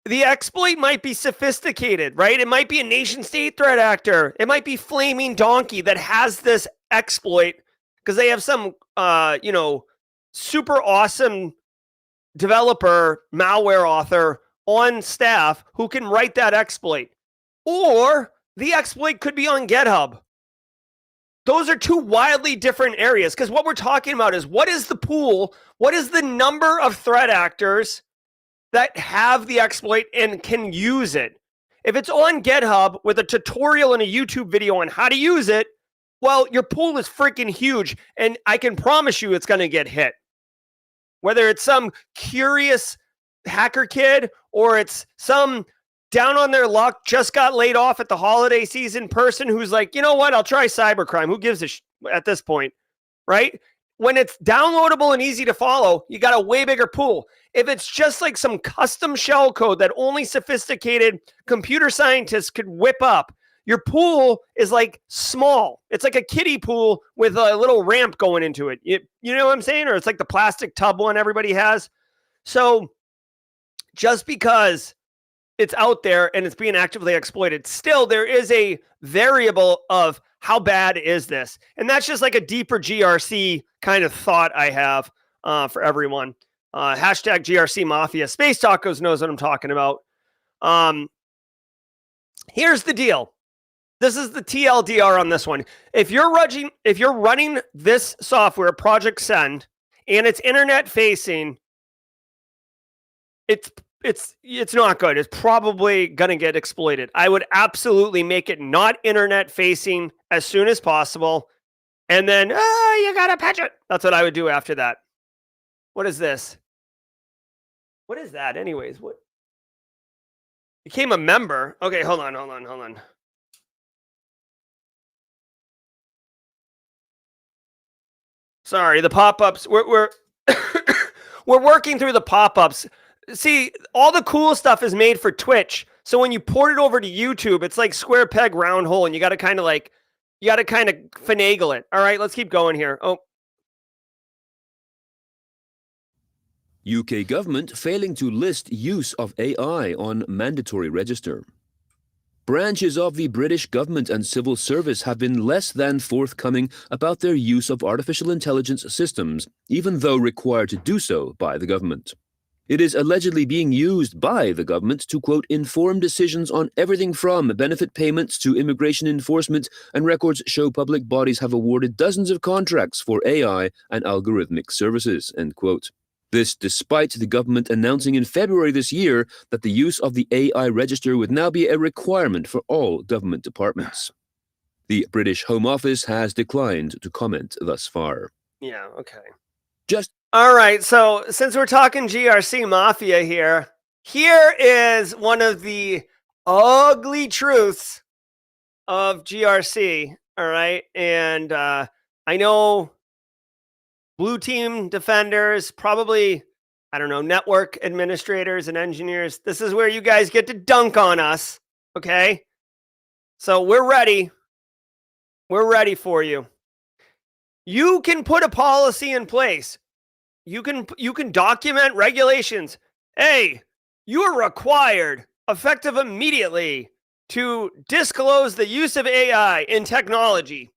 The exploit might be sophisticated, right? It might be a nation state threat actor. It might be Flaming Donkey that has this exploit because they have some, super awesome developer, malware author on staff who can write that exploit. Or the exploit could be on GitHub. Those are two wildly different areas because what we're talking about is what is the pool? What is the number of threat actors that have the exploit and can use it? If it's on GitHub with a tutorial and a YouTube video on how to use it, well, your pool is freaking huge, and I can promise you it's going to get hit. Whether it's some curious hacker kid or it's some down on their luck, just got laid off at the holiday season person who's like, you know what, I'll try cybercrime. Who gives a at this point, right? When it's downloadable and easy to follow, you got a way bigger pool. If it's just like some custom shell code that only sophisticated computer scientists could whip up, your pool is like small. It's like a kiddie pool with a little ramp going into it. You know what I'm saying? Or it's like the plastic tub one everybody has. So just because it's out there and it's being actively exploited, still there is a variable of how bad is this? And that's just like a deeper GRC kind of thought I have for everyone. Hashtag GRC Mafia. Space Tacos knows what I'm talking about. Here's the deal. This is the TLDR on this one. If you're running this software, Project Send, and it's internet facing, it's not good. It's probably going to get exploited. I would absolutely make it not internet facing as soon as possible. And then, you got to patch it. That's what I would do after that. What is this? What is that anyways? What? Became a member. Okay, hold on. Sorry, the pop-ups. We're we're working through the pop-ups. See, all the cool stuff is made for Twitch. So when you port it over to YouTube, it's like square peg, round hole, and you got to kind of finagle it. All right, let's keep going here. Oh. UK government failing to list use of AI on mandatory register. Branches of the British government and civil service have been less than forthcoming about their use of artificial intelligence systems, even though required to do so by the government. It is allegedly being used by the government to, quote, inform decisions on everything from benefit payments to immigration enforcement, and records show public bodies have awarded dozens of contracts for AI and algorithmic services, end quote. This despite the government announcing in February this year that the use of the AI register would now be a requirement for all government departments. The British Home Office has declined to comment thus far. Yeah, okay. All right, so since we're talking GRC Mafia here is one of the ugly truths of GRC, all right? And I know blue team defenders, probably, I don't know, network administrators and engineers. This is where you guys get to dunk on us, okay? So we're ready. We're ready for you. You can put a policy in place. You can document regulations. Hey, you are required, effective immediately, to disclose the use of AI in technology.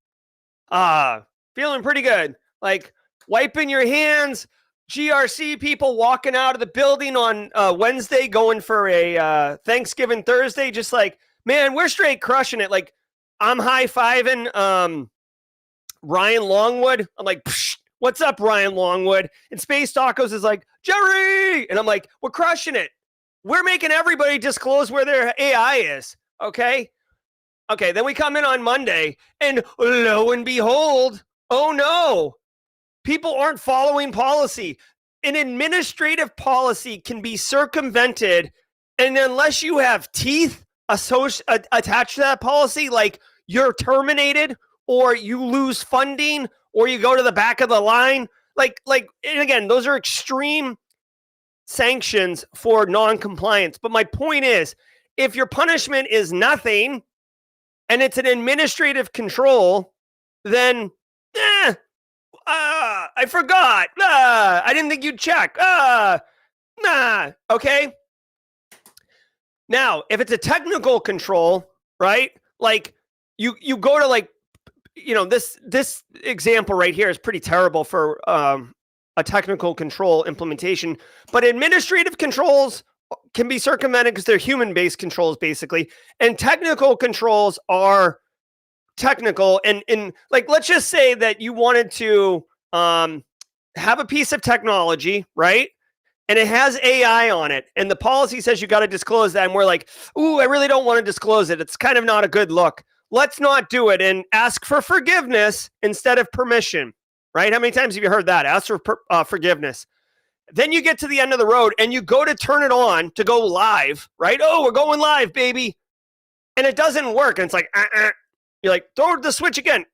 Feeling pretty good. Like wiping your hands, GRC people walking out of the building on Wednesday, going for a Thanksgiving Thursday, just like, man, we're straight crushing it. Like I'm high-fiving Ryan Longwood. I'm like, psh, what's up, Ryan Longwood? And Space Tacos is like, Jerry! And I'm like, we're crushing it. We're making everybody disclose where their AI is, okay? Okay, then we come in on Monday, and lo and behold, oh no, people aren't following policy. an administrative policy can be circumvented, and unless you have teeth attached to that policy, like you're terminated or you lose funding or you go to the back of the line, and again, those are extreme sanctions for non-compliance. But my point is, if your punishment is nothing and it's an administrative control, then I forgot. I didn't think you'd check. Okay. Now, if it's a technical control, right? Like you go to like, this example right here is pretty terrible for a technical control implementation, but administrative controls can be circumvented because they're human-based controls basically, and technical controls are technical. And like, let's just say that you wanted to have a piece of technology, right? And it has AI on it, and the policy says you got to disclose that, and we're like, ooh, I really don't want to disclose it. It's kind of not a good look. Let's not do it and ask for forgiveness instead of permission, right? How many times have you heard that? Ask for forgiveness. Then you get to the end of the road and you go to turn it on to go live, right? Oh, we're going live, baby. And it doesn't work. And it's like, You're like, throw the switch again.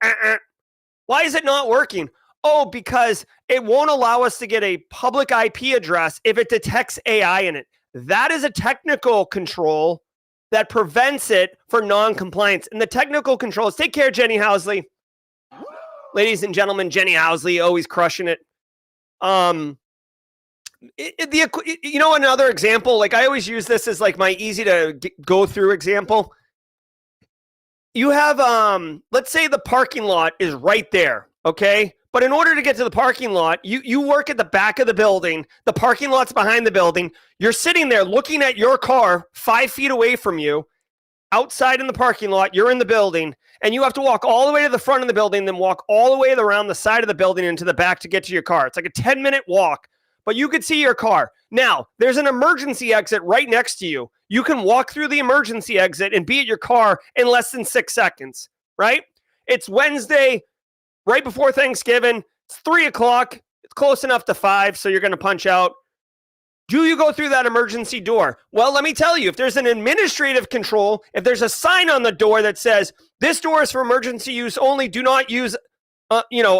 Why is it not working? Oh, because it won't allow us to get a public IP address if it detects AI in it. That is a technical control that prevents it for non-compliance. And the technical controls, take care, Jenny Housley. Ladies and gentlemen, Jenny Housley, always crushing it. Another example, like I always use this as like my easy to go through example. You have, let's say the parking lot is right there, okay? But in order to get to the parking lot, you work at the back of the building. The parking lot's behind the building. You're sitting there looking at your car 5 feet away from you, outside in the parking lot. You're in the building, and you have to walk all the way to the front of the building, then walk all the way around the side of the building into the back to get to your car. It's like a 10-minute walk, but you could see your car. Now, there's an emergency exit right next to you. You can walk through the emergency exit and be at your car in less than 6 seconds, right? It's Wednesday, right before Thanksgiving. It's 3 o'clock. It's close enough to 5, so you're going to punch out. Do you go through that emergency door? Well, let me tell you, if there's an administrative control, if there's a sign on the door that says, this door is for emergency use only, do not use,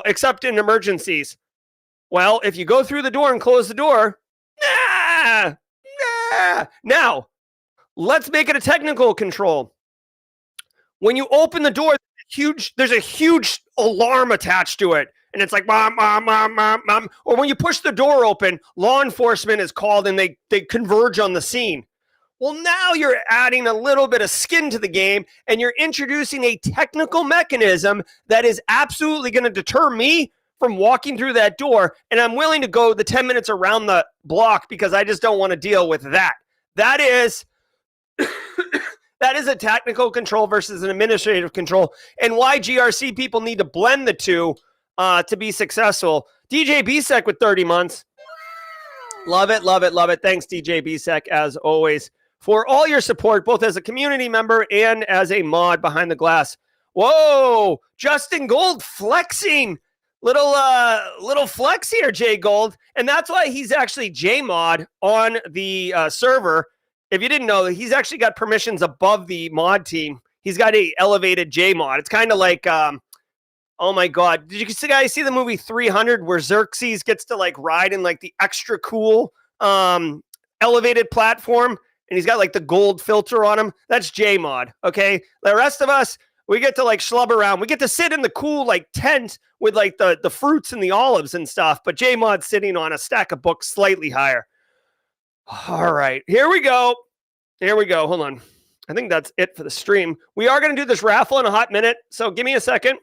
except in emergencies. Well, if you go through the door and close the door, Now, let's make it a technical control. When you open the door, there's a huge alarm attached to it. And it's like, mom, mom, mom, mom, mom. Or when you push the door open, law enforcement is called and they converge on the scene. Well, now you're adding a little bit of skin to the game and you're introducing a technical mechanism that is absolutely going to deter me from walking through that door. And I'm willing to go the 10 minutes around the block because I just don't want to deal with that. That is a technical control versus an administrative control, and why GRC people need to blend the two to be successful. DJ BSEC with 30 months. Love it, love it, love it. Thanks, DJ BSEC, as always, for all your support, both as a community member and as a mod behind the glass. Whoa, Justin Gold flexing. Little flex here, Jay Gold. And that's why he's actually JMod on the server. If you didn't know, he's actually got permissions above the mod team. He's got a elevated JMod. It's kind of like, oh my God. Did you guys see the movie 300 where Xerxes gets to like ride in like the extra cool elevated platform? And he's got like the gold filter on him. That's JMod, okay? The rest of us, we get to like schlub around. We get to sit in the cool like tent with like the fruits and the olives and stuff. But JMod's sitting on a stack of books slightly higher. All right, here we go. Here we go. Hold on. I think that's it for the stream. We are going to do this raffle in a hot minute. So give me a second.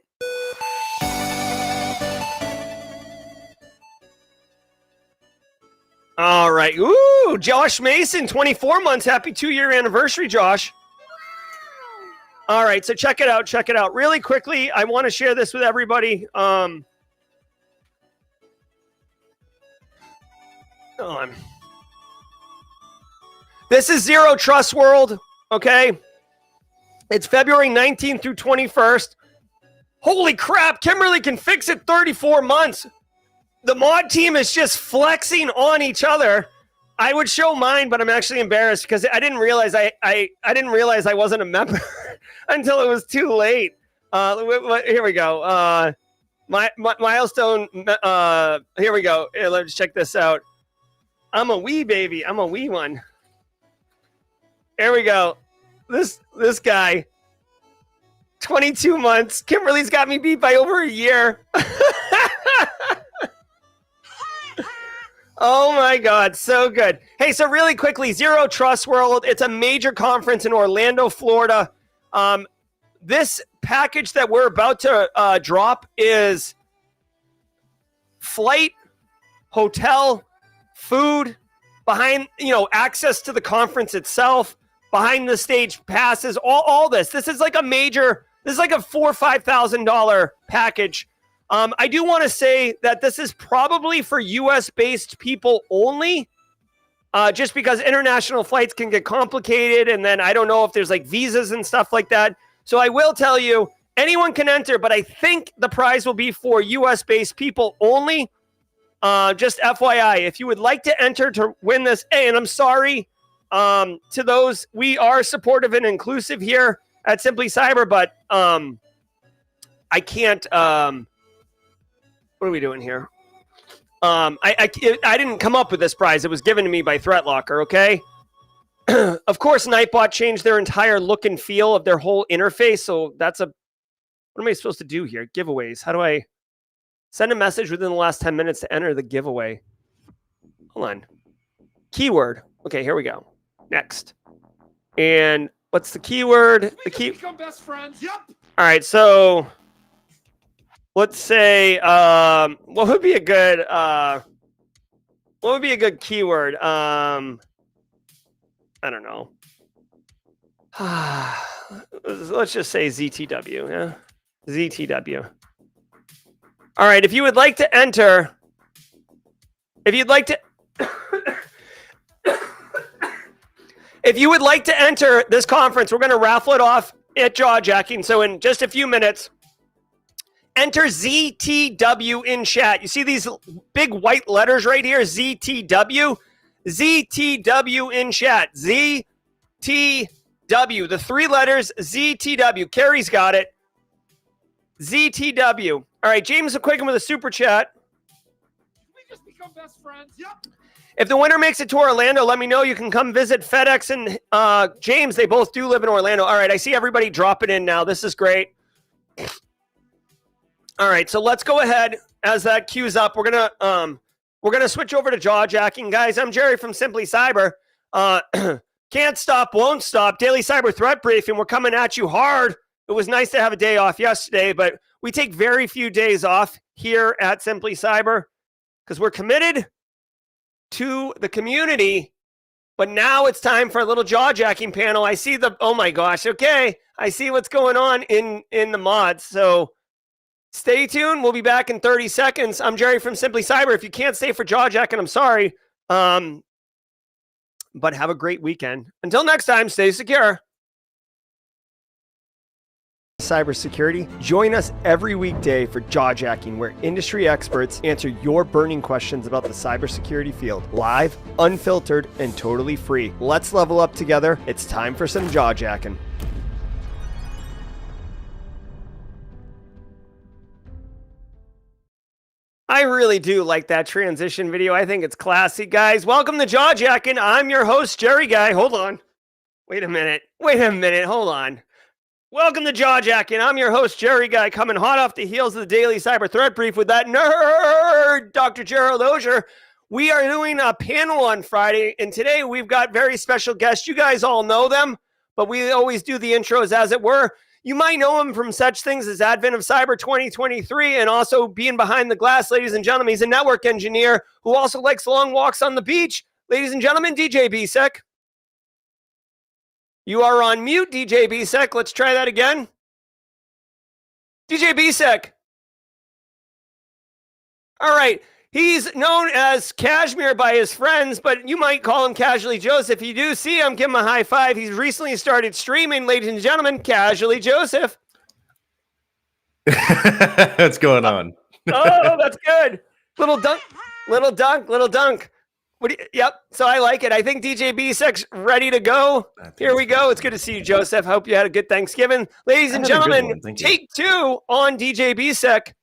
All right. Ooh, Josh Mason, 24 months. Happy 2-year anniversary, Josh. All right, so check it out. Check it out. Really quickly, I want to share this with everybody. Hold on. This is Zero Trust World, okay? It's February 19th through 21st. Holy crap, Kimberly can fix it 34 months. the mod team is just flexing on each other. I would show mine, but I'm actually embarrassed because I didn't realize I didn't realize I wasn't a member until it was too late. Here we go. My milestone. Here we go. Here, let's check this out. I'm a wee baby. I'm a wee one. Here we go. This guy. 22 months. Kimberly's got me beat by over a year. Oh my God, so good. Hey, so really quickly, Zero Trust World. It's a major conference in Orlando, Florida. This package that we're about to drop is flight, hotel, food, behind, access to the conference itself, behind the stage passes, all this. This is like a $4,000 or $5,000 package. I do want to say that this is probably for US-based people only, just because international flights can get complicated, and then I don't know if there's like visas and stuff like that. So I will tell you, anyone can enter, but I think the prize will be for US-based people only. Just FYI, if you would like to enter to win this, and I'm sorry to those, we are supportive and inclusive here at Simply Cyber, but I can't... what are we doing here? I didn't come up with this prize. It was given to me by ThreatLocker, okay? Of course, Nightbot changed their entire look and feel of their whole interface, so what am I supposed to do here? Giveaways. How do I send a message within the last 10 minutes to enter the giveaway? Hold on. Keyword. Okay, here we go. Next. And what's the keyword? Become best friends. Yep. All right, so... let's say, what would be a good keyword? I don't know. Let's just say ZTW. Yeah, ZTW. All right. If you would like to enter, if you would like to enter this conference, we're going to raffle it off at Jawjacking. So in just a few minutes. Enter ZTW in chat. You see these big white letters right here? ZTW. ZTW in chat. ZTW. The three letters ZTW. Carrie's got it. ZTW. All right, James McQuiggan with a super chat. We just become best friends. Yep. If the winner makes it to Orlando, let me know. You can come visit FedEx and James. They both do live in Orlando. All right, I see everybody dropping in now. This is great. All right, so let's go ahead as that queues up. We're gonna switch over to Jawjacking, guys. I'm Jerry from Simply Cyber. Can't stop, won't stop. Daily Cyber Threat Briefing. We're coming at you hard. It was nice to have a day off yesterday, but we take very few days off here at Simply Cyber because we're committed to the community. But now it's time for a little Jawjacking panel. I see oh my gosh, okay. I see what's going on in the mods. So stay tuned. We'll be back in 30 seconds. I'm Jerry from Simply Cyber. If you can't stay for Jawjacking, I'm sorry. But have a great weekend. Until next time, stay secure. Cybersecurity. Join us every weekday for Jawjacking, where industry experts answer your burning questions about the cybersecurity field. Live, unfiltered, and totally free. Let's level up together. It's time for some Jawjacking. I really do like that transition video. I think it's classy, guys. Welcome to Jawjacking. I'm your host, Jerry Guy. Hold on. Wait a minute. Hold on. Welcome to Jawjacking. I'm your host, Jerry Guy, coming hot off the heels of the Daily Cyber Threat Brief with that nerd, Dr. Gerald Auger. We are doing a panel on Friday, and today we've got very special guests. You guys all know them, but we always do the intros as it were. You might know him from such things as Advent of Cyber 2023 and also being behind the glass, ladies and gentlemen. He's a network engineer who also likes long walks on the beach. Ladies and gentlemen, DJ BSEC. You are on mute, DJ BSEC. Let's try that again. DJ BSEC. All right. He's known as Cashmere by his friends, but you might call him Casually Joseph. If you do see him, give him a high five. He's recently started streaming, ladies and gentlemen, Casually Joseph. What's going on? Oh, that's good. Little dunk, little dunk, little dunk. Yep. So I like it. I think DJ B-Sec's ready to go. Here we go. It's good to see you, Joseph. Hope you had a good Thanksgiving. Ladies and gentlemen, take 2 on DJ B-Sec.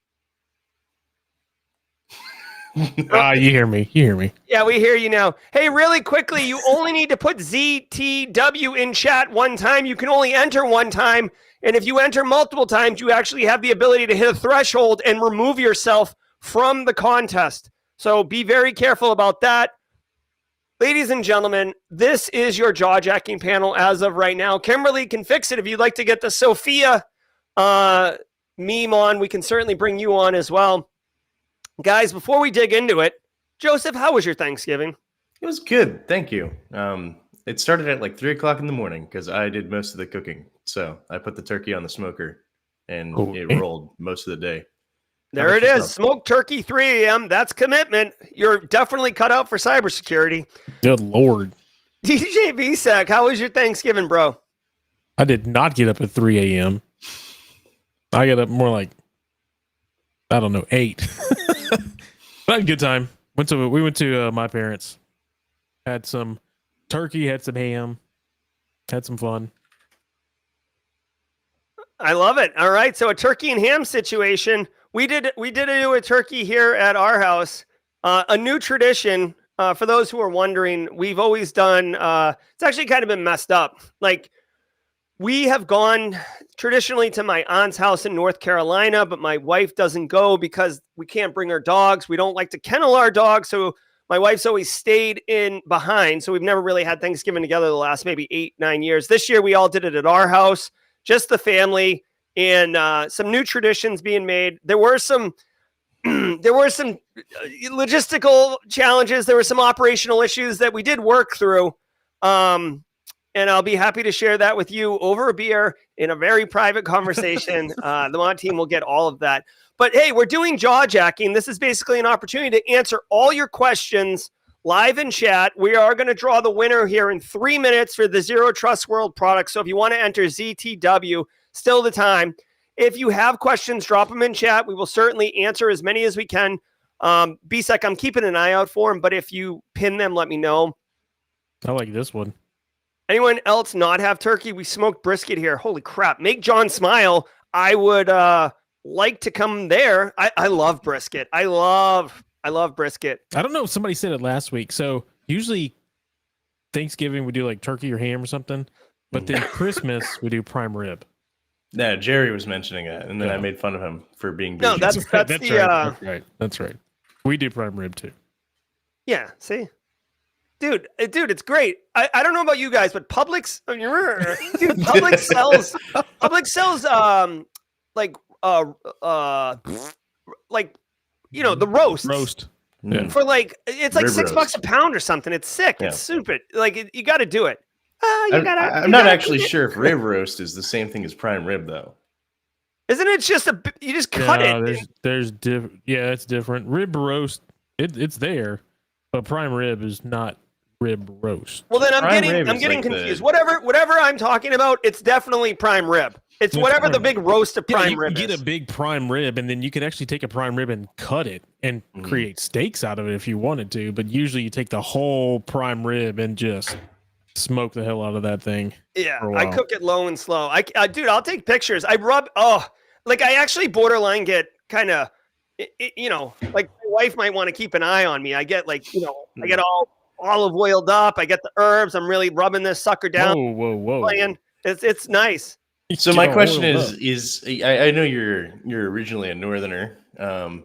You hear me. You hear me. Yeah, we hear you now. Hey, really quickly, you only need to put ZTW in chat one time. You can only enter one time. And if you enter multiple times, you actually have the ability to hit a threshold and remove yourself from the contest. So be very careful about that. Ladies and gentlemen, this is your jaw-jacking panel as of right now. Kimberly can fix it. If you'd like to get the Sophia meme on, we can certainly bring you on as well. Guys, before we dig into it, Joseph, how was your Thanksgiving? It was good. Thank you. It started at like 3 o'clock in the morning because I did most of the cooking. So I put the turkey on the smoker and it rolled most of the day. There it is. Smoked turkey, 3 a.m. That's commitment. You're definitely cut out for cybersecurity. Good Lord. DJ B-Sec, how was your Thanksgiving, bro? I did not get up at 3 a.m. I got up more like, I don't know, 8. But I had a good time. We went to my parents. Had some turkey, had some ham, had some fun. I love it. All right. So a turkey and ham situation. We did do a turkey here at our house. A new tradition, for those who are wondering, we've always done, it's actually kind of been messed up. Like, we have gone traditionally to my aunt's house in North Carolina, but my wife doesn't go because we can't bring our dogs. We don't like to kennel our dogs. So my wife's always stayed in behind. So we've never really had Thanksgiving together the last maybe 8-9 years. This year, we all did it at our house, just the family. And some new traditions being made. There were some logistical challenges. There were some operational issues that we did work through. And I'll be happy to share that with you over a beer in a very private conversation. The Mod team will get all of that. But hey, we're doing jaw jacking. This is basically an opportunity to answer all your questions live in chat. We are going to draw the winner here in 3 minutes for the Zero Trust World product. So if you want to enter ZTW, still the time. If you have questions, drop them in chat. We will certainly answer as many as we can. B-Sec, I'm keeping an eye out for them, but if you pin them, let me know. I like this one. Anyone else not have turkey? We smoked brisket here. Holy crap. Make John smile. I would like to come there. I love brisket. I love brisket. I don't know if somebody said it last week. So usually Thanksgiving we do like turkey or ham or something, but then Christmas we do prime rib. Yeah, Jerry was mentioning that, and then I made fun of him for being bougie. No, that's right. That's right. We do prime rib too. Yeah, see? Dude, it's great. I don't know about you guys, but Publix sells the roast. Yeah. For like it's like Rib $6 roast. a pound or something. It's sick. Yeah. It's stupid. Like you got to do it. I'm not actually sure if rib roast is the same thing as prime rib, though. Isn't it just you just cut it? It's different. Rib roast, it's there, but prime rib is not rib roast. Well, then I'm Prime getting rib is like confused. Whatever I'm talking about, it's definitely prime rib. It's whatever the big roast of prime rib you get is. a big prime rib, and then you could actually take a prime rib and cut it and create steaks out of it if you wanted to. But usually, you take the whole prime rib and just smoke the hell out of that thing. Yeah, I cook it low and slow. Dude, I'll take pictures. I actually borderline get kind of, like my wife might want to keep an eye on me. I get I get all olive oiled up. I get the herbs. I'm really rubbing this sucker down. Whoa. Playing. It's nice. So my question is I know you're originally a northerner.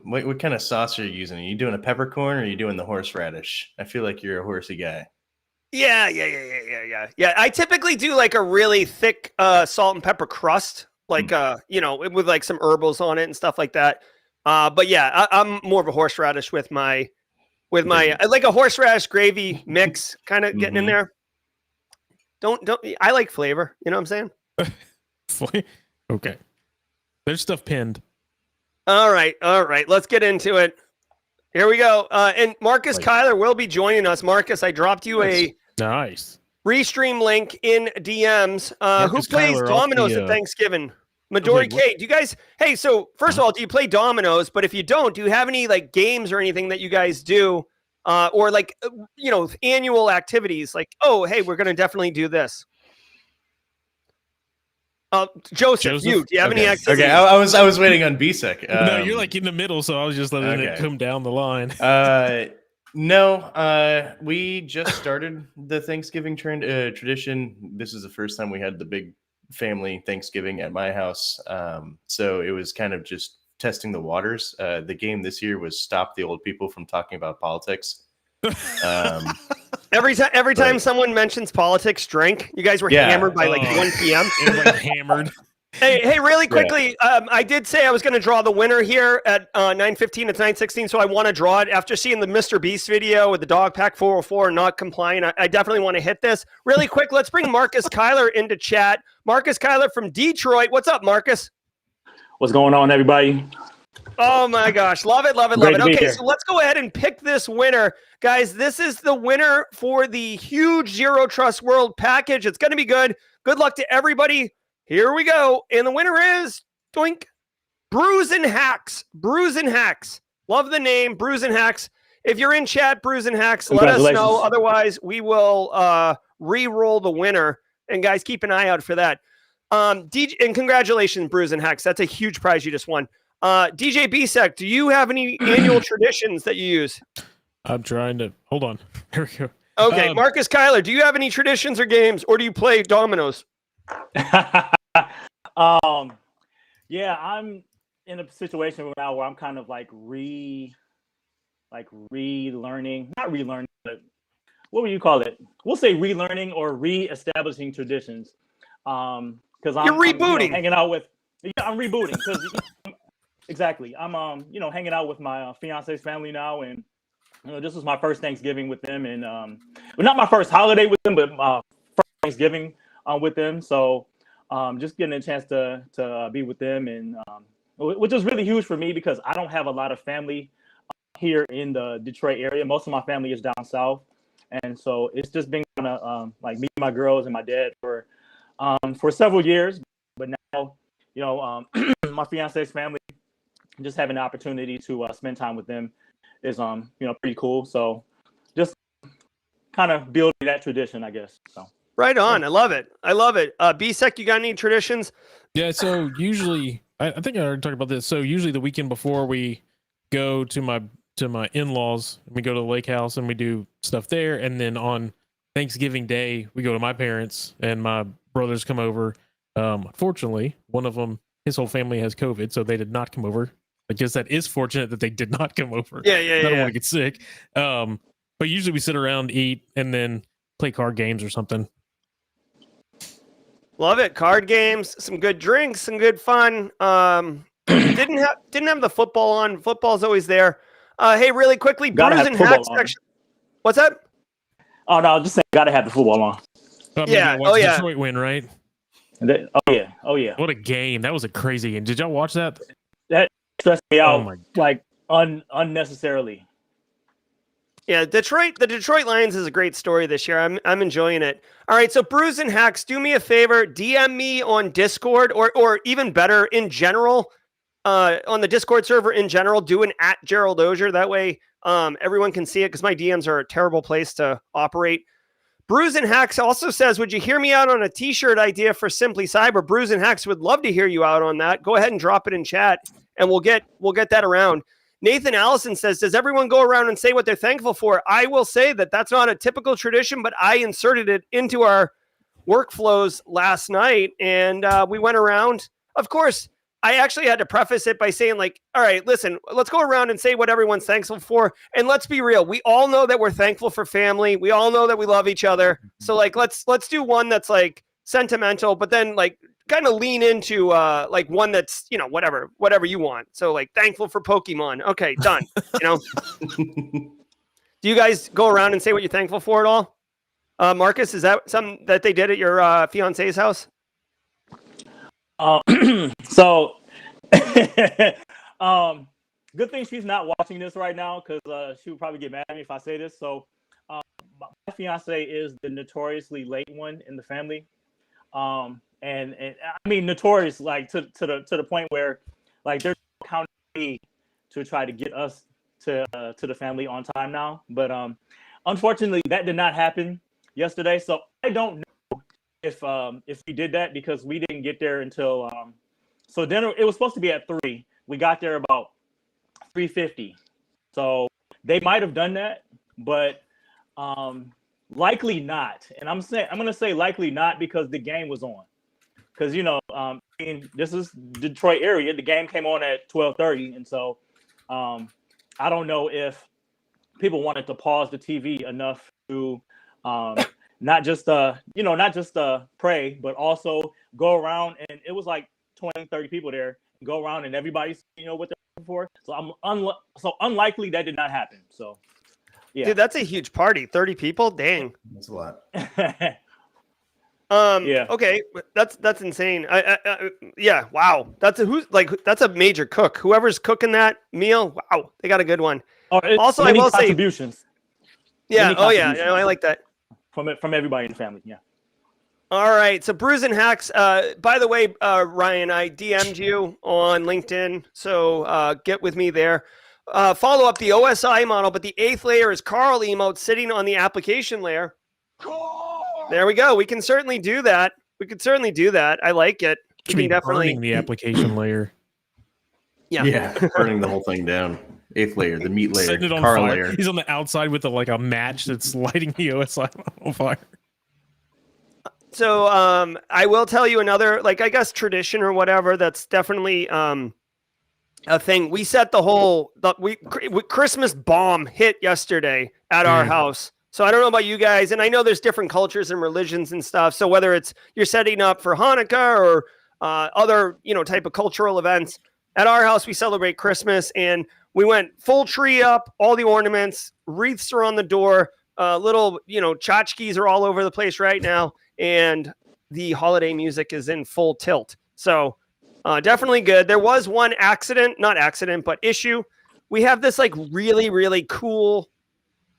What kind of sauce are you using? Are you doing a peppercorn or are you doing the horseradish? I feel like you're a horsey guy. Yeah. I typically do like a really thick salt and pepper crust, like with like some herbals on it and stuff like that. But yeah, I'm more of a horseradish with my I like a horseradish gravy mix, kind of getting in there. Don't I like flavor? You know what I'm saying? Okay. There's stuff pinned. All right. Let's get into it. Here we go. And Marcus Kyler will be joining us. Marcus, I dropped you a nice restream link in DMs. Who plays Kyler dominoes at Thanksgiving? Midori K, do you guys, hey, so first of all, do you play dominoes? But if you don't, do you have any like games or anything that you guys do? Or like, annual activities like, oh, hey, we're going to definitely do this. Joseph, do you have any activities? Okay, I was waiting on BSEC. No, you're like in the middle, so I was just letting it come down the line. No, we just started the Thanksgiving tradition. This is the first time we had the big family Thanksgiving at my house. So it was kind of just testing the waters. The game this year was stop the old people from talking about politics. Every time someone mentions politics, drink. You guys were hammered by like 1 p.m. Hammered. Hey, really quickly, I did say I was going to draw the winner here at 9:15. It's 9:16, so I want to draw it. After seeing the Mr. Beast video with the dog pack 404 not complying, I definitely want to hit this. Really quick, let's bring Marcus Kyler into chat. Marcus Kyler from Detroit. What's up, Marcus? What's going on, everybody? Oh my gosh, love it. Okay, so let's go ahead and pick this winner. Guys, this is the winner for the huge Zero Trust World package. It's going to be good. Good luck to everybody. Here we go. And the winner is, doink, Brews and Hacks. Brews and Hacks. Love the name, Brews and Hacks. If you're in chat, Brews and Hacks, let us know. Otherwise, we will re-roll the winner. And guys, keep an eye out for that. DJ, and congratulations, Brews and Hacks. That's a huge prize you just won. DJ BSEC, do you have any annual traditions that you use? I'm trying to hold on. Here we go. Okay, Marcus Kyler, do you have any traditions or games, or do you play dominoes? Yeah, I'm in a situation now where I'm kind of like relearning, not relearning, but what would you call it? We'll say relearning or re-establishing traditions. Because I'm rebooting. Hanging out with, I'm rebooting because exactly. I'm hanging out with my fiance's family now, and this was my first Thanksgiving with them, and well, not my first holiday with them, but first Thanksgiving with them. So just getting a chance to be with them, and which is really huge for me because I don't have a lot of family here in the Detroit area. Most of my family is down south, and so it's just been kind of like me, my girls, and my dad for several years. But now, my fiance's family, just having the opportunity to spend time with them is pretty cool. So just kind of building that tradition, I guess. So right on. Yeah. I love it. BSEC, you got any traditions? Yeah. So usually, I think I already talked about this. So usually the weekend before we go to my in-laws, we go to the lake house and we do stuff there. And then on Thanksgiving Day, we go to my parents and my brothers come over. Fortunately, one of them, his whole family has COVID, so they did not come over. I guess that is fortunate that they did not come over. Yeah. I don't want to get sick. But usually we sit around, eat, and then play card games or something. Love it. Card games, some good drinks, some good fun. Didn't have the football on. Football's always there. Hey, really quickly, Brews and Hacks section. What's that? Oh no, just saying, gotta have the football on. Yeah. Detroit win, right? Oh yeah. What a game! That was a crazy game. Did y'all watch that? That stressed me out unnecessarily. Yeah, the Detroit Lions is a great story this year. I'm enjoying it. All right, so Brews and Hacks, do me a favor, DM me on Discord, or even better, in general, on the Discord server in general, do an @Gerald Auger. That way, everyone can see it because my DMs are a terrible place to operate. Brews and Hacks also says, would you hear me out on a t-shirt idea for Simply Cyber? Brews and Hacks would love to hear you out on that. Go ahead and drop it in chat, and we'll get that around. Nathan Allison says, does everyone go around and say what they're thankful for? I will say that that's not a typical tradition, but I inserted it into our workflows last night, and we went around. Of course, I actually had to preface it by saying, like, all right, listen, let's go around and say what everyone's thankful for. And let's be real. We all know that we're thankful for family. We all know that we love each other. So, like, let's do one that's, like, sentimental, but then, like, kind of lean into like one that's, whatever you want. So, like, thankful for Pokemon. Okay, done. Do you guys go around and say what you're thankful for at all? Marcus, is that something that they did at your fiance's house? So good thing she's not watching this right now, because she would probably get mad at me if I say this. So my fiance is the notoriously late one in the family. and I mean notorious, like to the point where like they're counting me to try to get us to the family on time now. But unfortunately, that did not happen yesterday. So I don't know if we did that because we didn't get there until so dinner. It was supposed to be at 3. We got there about 3:50. So they might have done that, but likely not. And I'm gonna say likely not because the game was on. Because this is Detroit area. The game came on at 12:30, and so I don't know if people wanted to pause the TV enough to not just pray, but also go around. And it was like 20, 30 people there. Go around and everybody's what they're looking for. So unlikely that did not happen. So yeah, dude, that's a huge party. 30 people, dang, That's a lot. Yeah. Okay, that's insane. Yeah. Wow. That's a major cook. Whoever's cooking that meal, wow, they got a good one. Also, I will say contributions. Yeah. Oh yeah. I like that from everybody in the family. Yeah. All right. So Brews and Hacks. By the way, Ryan, I DM'd you on LinkedIn, so get with me there. Follow up the OSI model, but the 8th layer is Carl emote sitting on the application layer. There we go. We can certainly do that. I like it. Should be definitely burning the application layer. Yeah, burning the whole thing down. 8th layer, the meat layer, setting it on Carl fire. layer. He's on the outside with a match that's lighting the OSI on fire. So I will tell you another, I guess, tradition or whatever. That's definitely a thing. We set Christmas bomb hit yesterday at our house. So I don't know about you guys, and I know there's different cultures and religions and stuff. So whether it's you're setting up for Hanukkah or other type of cultural events, at our house we celebrate Christmas, and we went full tree up, all the ornaments, wreaths are on the door, little tchotchkes are all over the place right now, and the holiday music is in full tilt. So definitely good. There was one issue. We have this really, really cool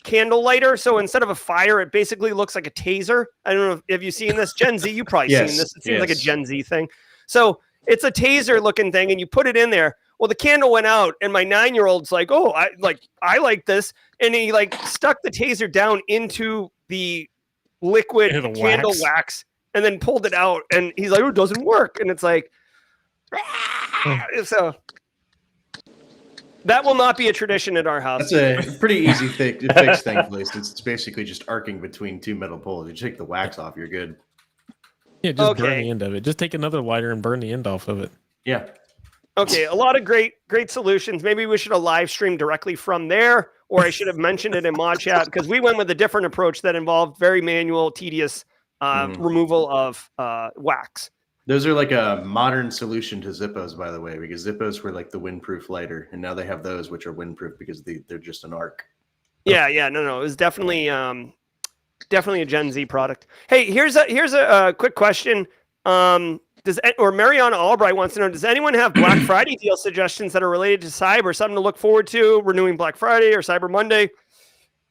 candle lighter. So instead of a fire, it basically looks like a taser. I don't know if you've seen this. Gen Z, you've probably seen this. It seems like a Gen Z thing. So it's a taser looking thing, and you put it in there. Well, the candle went out, and my 9-year-old's like, "Oh, I like this," and he stuck the taser down into the liquid candle wax, and then pulled it out, and he's like, "Oh, it doesn't work," and it's like, so. That will not be a tradition at our house. That's a pretty easy to fix, thankfully, since it's basically just arcing between 2 metal poles. You take the wax off, you're good. Yeah, just burn the end of it. Just take another lighter and burn the end off of it. Yeah. Okay, a lot of great solutions. Maybe we should have live streamed directly from there, or I should have mentioned it in Mod Chat, because we went with a different approach that involved very manual, tedious removal of wax. Those are a modern solution to Zippos, by the way, because Zippos were the windproof lighter, and now they have those which are windproof because they're just an arc. Yeah, no. It was definitely a Gen Z product. Hey, here's a quick question. Mariana Albright wants to know: does anyone have Black Friday deal suggestions that are related to cyber, something to look forward to, renewing Black Friday or Cyber Monday,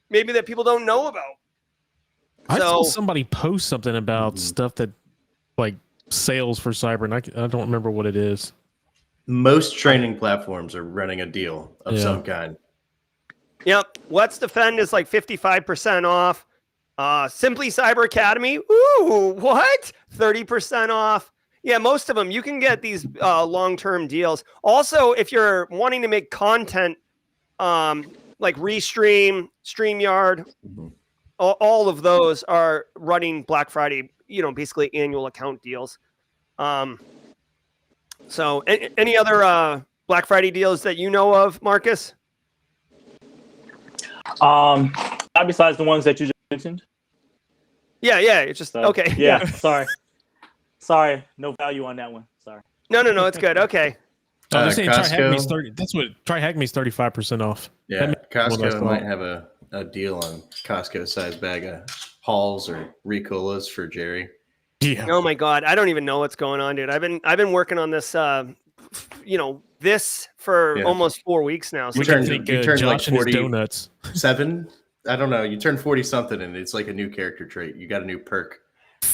maybe that people don't know about? I saw somebody post something about stuff that sales for cyber, and I don't remember what it is. Most training platforms are running a deal of some kind. Yep. Let's Defend is 55% off. Simply Cyber Academy. Ooh, what? 30% off. Yeah, most of them. You can get these long-term deals. Also, if you're wanting to make content like Restream, StreamYard, all of those are running Black Friday, basically annual account deals. So any other Black Friday deals that you know of, Marcus? Besides the ones that you just mentioned. Yeah. It's just okay. Yeah. Sorry. No value on that one. Sorry. No. It's good. Okay. Try Hack Me's 30. That's what Try Hack Me's 35% off. Yeah. Costco might have a deal on Costco size bag of Halls or Ricolas for Jerry. Yeah. Oh my God, I don't even know what's going on, dude. I've been working on this, this for almost 4 weeks now. So you turned Josh 40 donuts. 7. I don't know. You turn 40 something, and it's like a new character trait. You got a new perk.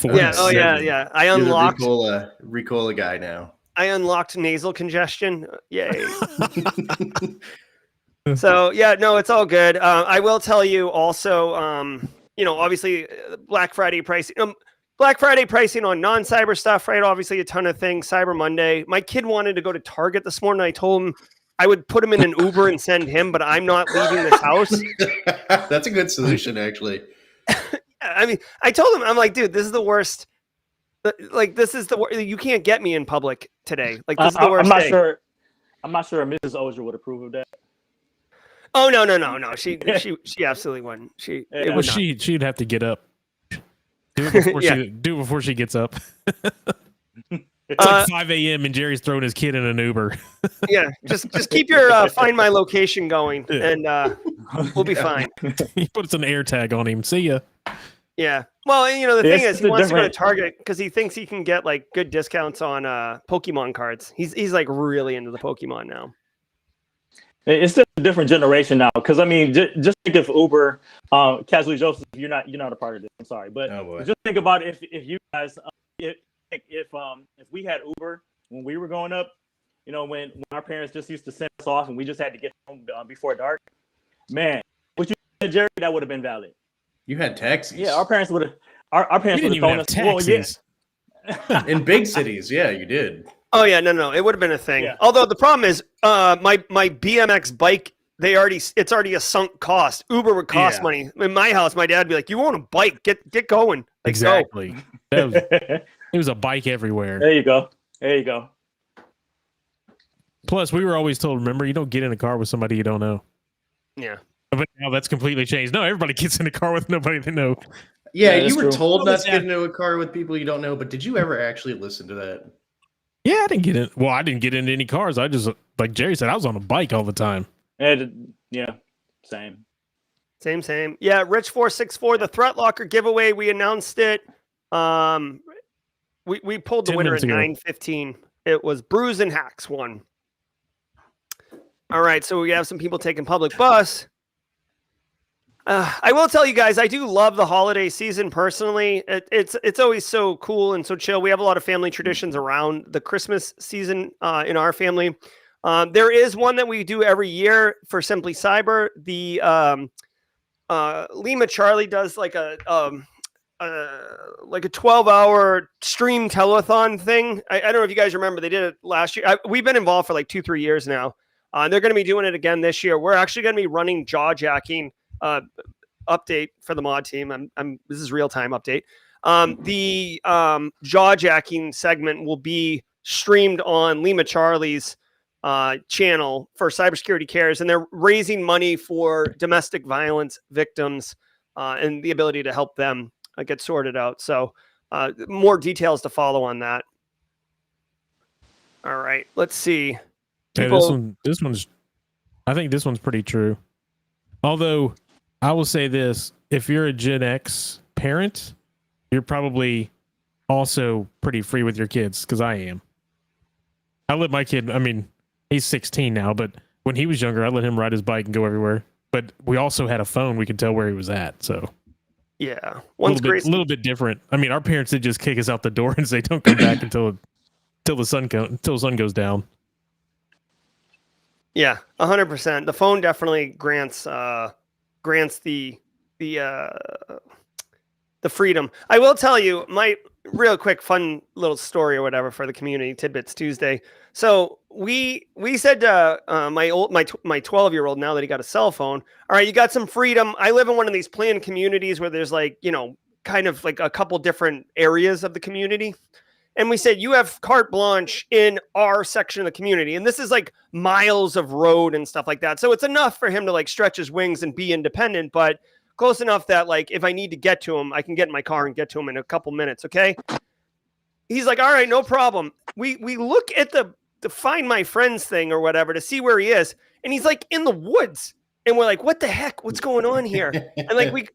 Yeah. Oh yeah. I unlocked. You're the Ricola guy now. I unlocked nasal congestion. Yay. So yeah, no, it's all good. I will tell you also, obviously Black Friday pricing. Black Friday pricing on non-cyber stuff, right? Obviously a ton of things. Cyber Monday. My kid wanted to go to Target this morning. I told him I would put him in an Uber and send him, but I'm not leaving this house. That's a good solution, actually. I mean, I told him, I'm like, dude, this is the worst. Like, this is the worst. You can't get me in public today. Like, this is the worst. I'm not sure Mrs. Auger would approve of that. Oh no. She absolutely wouldn't. She'd have to get up. Do it before she gets up. It's like 5 a.m. and Jerry's throwing his kid in an Uber. Yeah, just keep your find my location going, and we'll be fine. He puts an air tag on him. See ya. Yeah. Well, the thing is, he wants to go to Target because he thinks he can get like good discounts on Pokemon cards. He's like really into the Pokemon now. It's just a different generation now. Because I mean, just think of Uber, Casually Joseph. You're not a part of this. I'm sorry, but just think about if you guys, if we had Uber when we were growing up, when our parents just used to send us off and we just had to get home before dark, man, what you said, Jerry, that would have been valid. You had taxis. Yeah, our parents would have. Our parents would have phoned us. Taxis. Well, In big cities, yeah, you did. Oh yeah, no, it would have been a thing. Yeah. Although the problem is, my BMX bike, it's already a sunk cost. Uber would cost money. In my house, my dad would be like, "You want a bike? Get going." Like, exactly. It was a bike everywhere. There you go. Plus, we were always told, remember, you don't get in a car with somebody you don't know. Yeah. But now that's completely changed. No, everybody gets in a car with nobody they know. Yeah, you were told not to get into a car with people you don't know, but did you ever actually listen to that? Yeah, I didn't get in. Well, I didn't get into any cars. I just, like Jerry said, I was on a bike all the time. Yeah, same. Same. Yeah, Rich464, the Threat Locker giveaway. We announced it. We pulled the winner at 9:15. It was Brews and Hacks won. All right, so we have some people taking public bus. I will tell you guys, I do love the holiday season personally. It's always so cool and so chill. We have a lot of family traditions around the Christmas season in our family. There is one that we do every year for Simply Cyber. The Lima Charlie does like a 12-hour stream telethon thing. I don't know if you guys remember. They did it last year. We've been involved for like 2-3 years now. They're going to be doing it again this year. We're actually going to be running jaw-jacking update for the mod team. This is real-time update. The jaw-jacking segment will be streamed on Lima Charlie's channel for Cybersecurity Cares, and they're raising money for domestic violence victims and the ability to help them get sorted out. So more details to follow on that. All right, let's see. I think this one's pretty true. Although I will say this, if you're a Gen X parent, you're probably also pretty free with your kids, because I am. I let my kid, he's 16 now, but when he was younger, I let him ride his bike and go everywhere. But we also had a phone. We could tell where he was at. So yeah, a little bit different. Our parents did just kick us out the door and say, don't come back until the sun goes down. Yeah, 100%. The phone definitely grants the freedom. I will tell you my real quick fun little story or whatever for the community tidbits Tuesday. So we said to my 12-year-old, now that he got a cell phone, all right, you got some freedom. I live in one of these planned communities where there's kind of like a couple different areas of the community. And we said, you have carte blanche in our section of the community. And this is like miles of road and stuff like that. So it's enough for him to stretch his wings and be independent, but close enough that if I need to get to him, I can get in my car and get to him in a couple minutes. Okay. He's like, all right, no problem. We look at the Find My Friends thing or whatever to see where he is. And he's in the woods. And we're like, what the heck? What's going on here? And we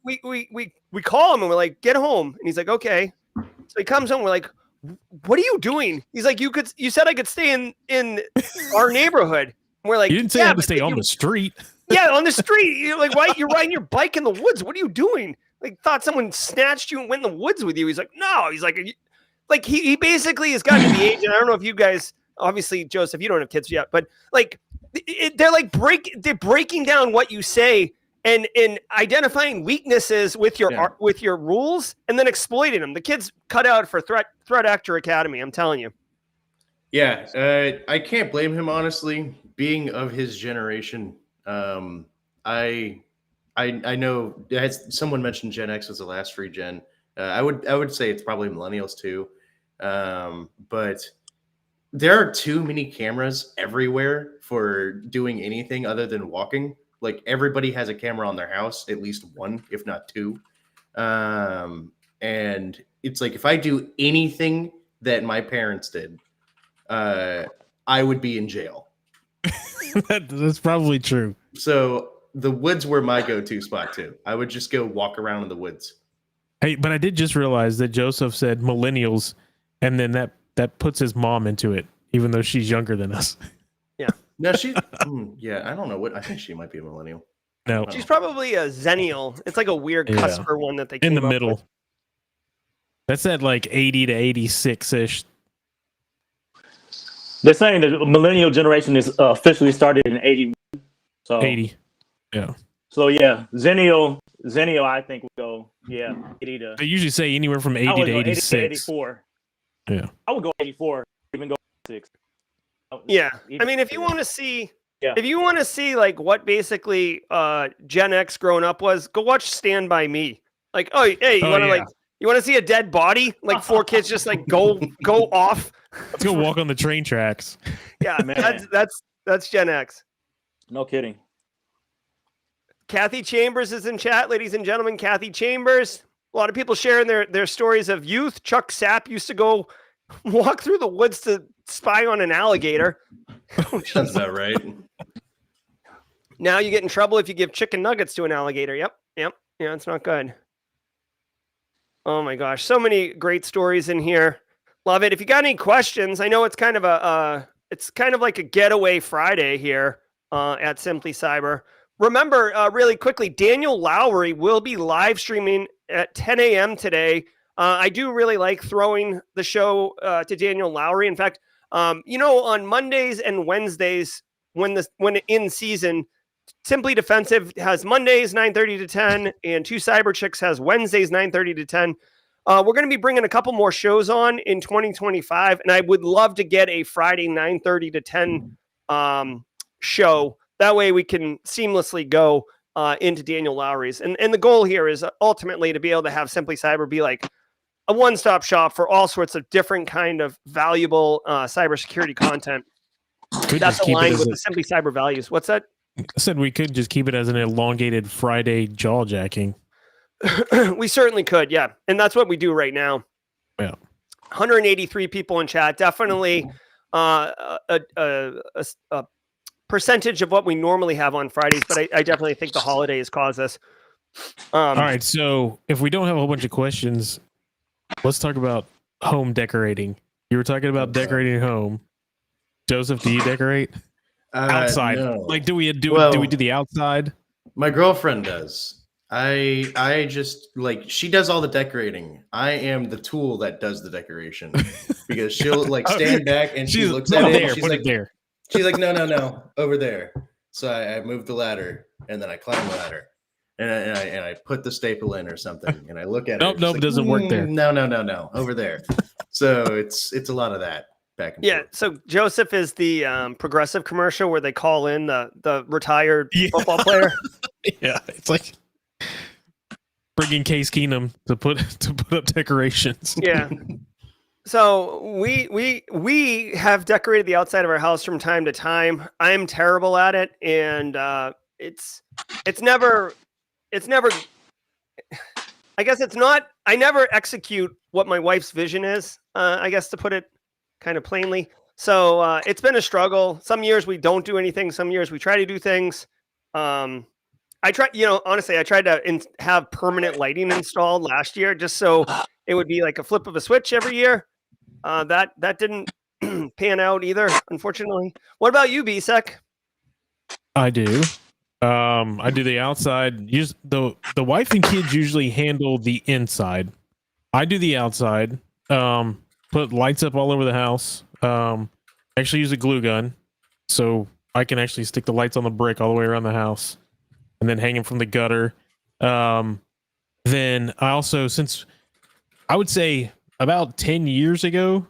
call him and we're like, get home. And he's like, okay. So he comes home. We're like, what are you doing? He's like, you said I could stay in our neighborhood. And we're like, you didn't say I had to stay on the street. Yeah, on the street. You're like, why? You're riding your bike in the woods. What are you doing? Like thought someone snatched you and went in the woods with you. He's like, no. He's like he basically has gotten to the age, and I don't know if you guys, obviously, Joseph, you don't have kids yet, but like they're like they're breaking down what you say and identifying weaknesses with your rules and then exploiting them. The kid's cut out for Threat Actor Academy. I'm telling you. Yeah, I can't blame him, honestly. Being of his generation, I know someone mentioned Gen X was the last free gen. I would say it's probably millennials too, but there are too many cameras everywhere for doing anything other than walking. Like everybody has a camera on their house, at least one, if not two. And it's like if I do anything that my parents did, I would be in jail. That's probably true. So the woods were my go-to spot too. I would just go walk around in the woods. Hey, but I did just realize that Joseph said millennials, and then that puts his mom into it, even though she's younger than us. Yeah. No, she. Yeah, I don't know what. I think she might be a millennial. No, she's probably a zennial. It's like a weird cusper one that they in came the up middle. with. That's at like 80 to 86 ish. They're saying the millennial generation is officially started in 81. So 80. Yeah. So yeah, Zennial, I think will go 80 to. They usually say anywhere from 80 to 86. 80 to 84. Yeah. I would go 84, even go 6. Yeah. I mean, if you want to see like what basically Gen X growing up was, go watch Stand By Me. Like, oh, hey, you want to see a dead body? Like 4 kids just like go off. Let's go walk on the train tracks. Yeah, man. That's Gen X. No kidding. Kathy Chambers is in chat, ladies and gentlemen. Kathy Chambers. A lot of people sharing their stories of youth. Chuck Sapp used to go walk through the woods to spy on an alligator. That's about right. Now you get in trouble if you give chicken nuggets to an alligator. Yep. Yeah, it's not good. Oh my gosh, so many great stories in here. Love it. If you got any questions, I know it's kind of like a getaway Friday here at Simply Cyber. Remember, really quickly, Daniel Lowry will be live streaming at 10 a.m. today. I do really like throwing the show to Daniel Lowry. In fact, on Mondays and Wednesdays, when in season, Simply Defensive has Mondays 9:30 to 10, and Two Cyber Chicks has Wednesdays 9:30 to 10. We're going to be bringing a couple more shows on in 2025, and I would love to get a Friday 9:30 to 10 show. That way we can seamlessly go into Daniel Lowry's. And the goal here is ultimately to be able to have Simply Cyber be like a one-stop shop for all sorts of different kind of valuable cybersecurity content. That's aligned with the Simply Cyber values. What's that? I said we could just keep it as an elongated Friday jaw jacking. We certainly could, yeah. And that's what we do right now. Yeah. 183 people in chat. Definitely a percentage of what we normally have on Fridays, but I definitely think the holidays cause us. All right, so if we don't have a whole bunch of questions, let's talk about home decorating. You were talking about decorating home. Joseph, do you decorate? Outside. No. Like, do we do the outside? My girlfriend does. I just like, she does all the decorating. I am the tool that does the decoration because she'll like stand back and she looks at it. She's like, there. She's like, no, over there. So I move the ladder and then I climb the ladder and I put the staple in or something and I look at it. Nope, it doesn't work there. No, over there. So it's a lot of that. Back and forth. So Joseph is the Progressive commercial where they call in the retired football player. Yeah, it's like bringing Case Keenum to put up decorations. Yeah. So we have decorated the outside of our house from time to time. I'm terrible at it, and it's never. I guess it's not. I never execute what my wife's vision is. I guess to put it kind of plainly. So it's been a struggle. Some years we don't do anything. Some years we try to do things. I tried, honestly, I tried to have permanent lighting installed last year just so it would be like a flip of a switch every year. That didn't pan out either, unfortunately. What about you, BSEC? I do. I do the outside. The wife and kids usually handle the inside. I do the outside. Put lights up all over the house. Actually use a glue gun, so I can actually stick the lights on the brick all the way around the house, and then hang them from the gutter. Then I also, since I would say about 10 years ago,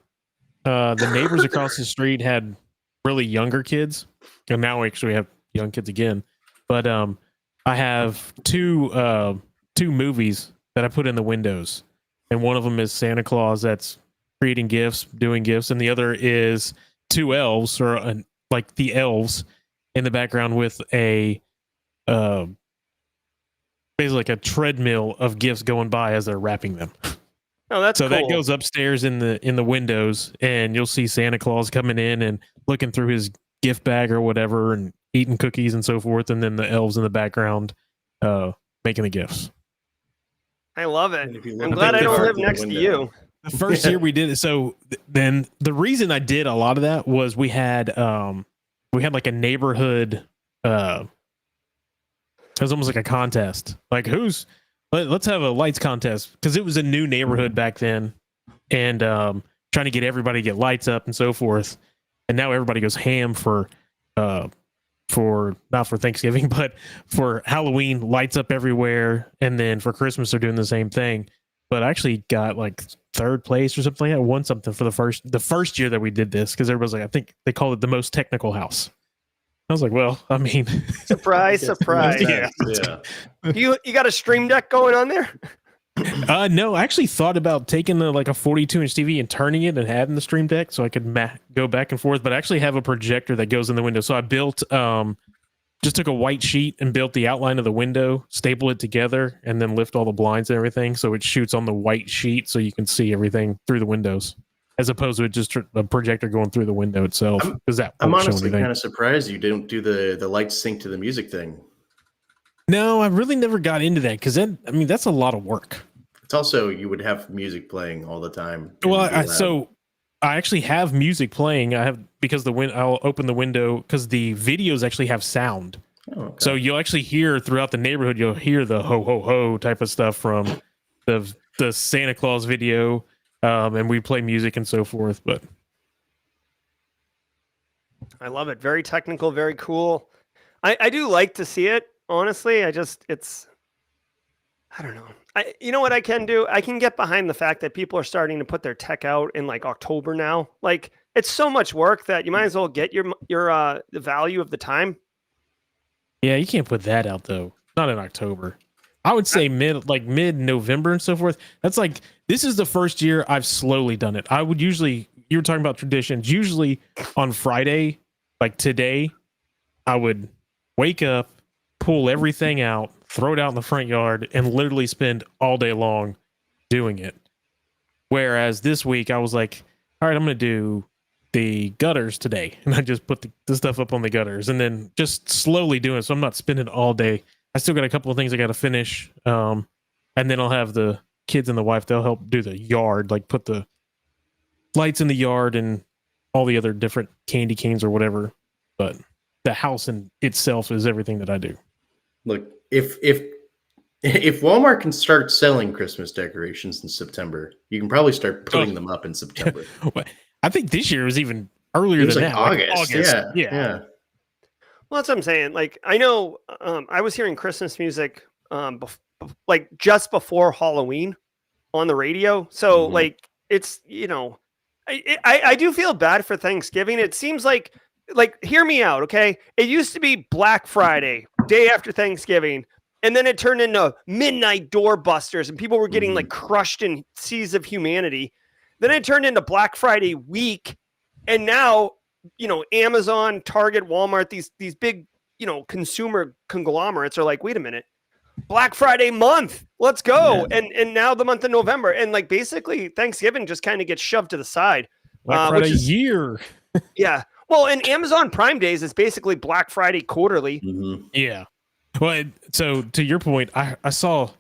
the neighbors across the street had really younger kids, and now we actually have young kids again. But I have two movies that I put in the windows, and one of them is Santa Claus that's creating gifts, doing gifts, and the other is two elves, or like the elves in the background with a basically like a treadmill of gifts going by as they're wrapping them. Oh, that's so cool. that goes upstairs in the windows, and you'll see Santa Claus coming in and looking through his gift bag or whatever, and eating cookies and so forth, and then the elves in the background making the gifts. I love it. I'm glad I don't live next to you. The first year we did it, so then the reason I did a lot of that was we had like a neighborhood. It was almost like a contest. Like let's have a lights contest, because it was a new neighborhood back then, and trying to get everybody to get lights up and so forth. And now everybody goes ham for not for Thanksgiving, but for Halloween, lights up everywhere, and then for Christmas they're doing the same thing. But I actually got like third place or something like that. Won something for the first year that we did this, because everybody's like, I think they called it the most technical house. I was like, well, I mean, surprise. Yeah. You got a Stream Deck going on there? No, I actually thought about taking like a 42-inch TV and turning it and having the Stream Deck so I could go back and forth. But I actually have a projector that goes in the window. So I built, just took a white sheet and built the outline of the window, staple it together, and then lift all the blinds and everything, so it shoots on the white sheet so you can see everything through the windows, as opposed to just a projector going through the window itself. I'm honestly kind of surprised you didn't do the lights sync to the music thing. No, I really never got into that, because that's a lot of work. It's also, you would have music playing all the time. Well, so I actually have music playing. I have, because I'll open the window, because the videos actually have sound. Oh, okay. So you'll actually hear throughout the neighborhood, you'll hear the ho ho ho type of stuff from the Santa Claus video, and we play music and so forth. But I love it. Very technical, very cool. I do like to see it. Honestly, I don't know. You know what I can do? I can get behind the fact that people are starting to put their tech out in like October now. Like, it's so much work that you might as well get your the value of the time. Yeah, you can't put that out though. Not in October. I would say mid-November and so forth. That's like, this is the first year I've slowly done it. I would usually, you were talking about traditions, usually on Friday, like today, I would wake up, pull everything out, throw it out in the front yard, and literally spend all day long doing it. Whereas this week I was like, all right, I'm going to do the gutters today. And I just put the stuff up on the gutters, and then just slowly doing it. So I'm not spending all day. I still got a couple of things I got to finish. And then I'll have the kids and the wife, they'll help do the yard, like put the lights in the yard and all the other different candy canes or whatever. But the house in itself is everything that I do. Look, if Walmart can start selling Christmas decorations in September, you can probably start putting them up in September. I think this year was even earlier than like that. August. Like Yeah. Well, that's what I'm saying. Like, I know I was hearing Christmas music like just before Halloween on the radio. So like, it's, I do feel bad for Thanksgiving. It seems like, hear me out, okay? It used to be Black Friday, day after Thanksgiving, and then it turned into midnight doorbusters, and people were getting like crushed in seas of humanity. Then it turned into Black Friday week, and now, Amazon, Target, Walmart, these big, consumer conglomerates are like, wait a minute, Black Friday month, let's go. Yeah. And now the month of November, and like basically Thanksgiving just kind of gets shoved to the side. Black Friday year. Yeah. Well, and Amazon Prime Days is basically Black Friday quarterly. Mm-hmm. Yeah. Well, so to your point, I saw,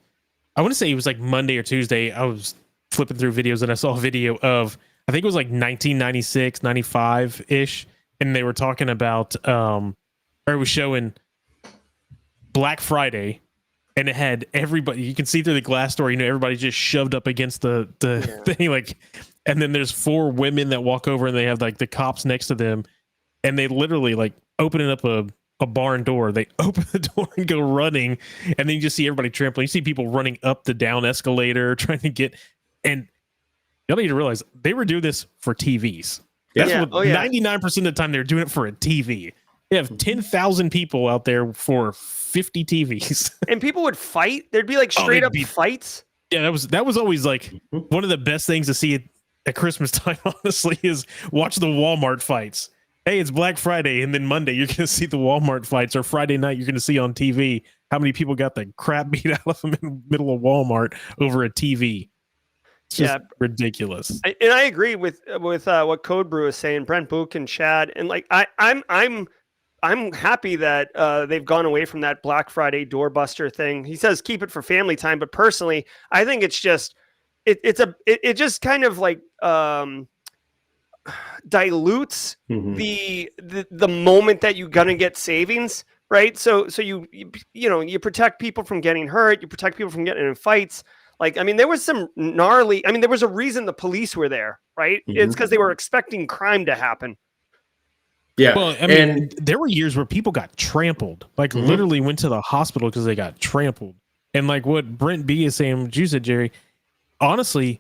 I want to say it was like Monday or Tuesday. I was flipping through videos and I saw a video of, I think it was like 1996, 95 ish. And they were talking about, or it was showing Black Friday, and it had everybody. You can see through the glass door. Everybody's just shoved up against the thing. Like, and then there's 4 women that walk over, and they have like the cops next to them, and they literally like opening up a barn door. They open the door and go running, and then you just see everybody trampling. You see people running up the down escalator trying to get. And y'all need to realize they were doing this for TVs. That's what 99% of the time they're doing it for a TV. They have 10,000 people out there for 50 TVs. And people would fight. There'd be like straight up fights. Yeah, that was always like one of the best things to see at Christmas time, honestly, is watch the Walmart fights. Hey, it's Black Friday, and then Monday you're going to see the Walmart fights, or Friday night you're going to see on TV how many people got the crap beat out of them in the middle of Walmart over a TV. It's just ridiculous. And I agree with what Code Brew is saying. Brent Book and Chad, and like I'm happy that they've gone away from that Black Friday doorbuster thing. He says keep it for family time, but personally, I think it's just it just kind of like dilutes the moment that you're gonna get savings, right? So you protect people from getting hurt, you protect people from getting in fights. Like, I mean, there was some gnarly. I mean, there was a reason the police were there, right? It's because they were expecting crime to happen. Yeah. Well, I mean, there were years where people got trampled, like literally went to the hospital because they got trampled. And like what Brent B is saying, what you said, Jerry, honestly,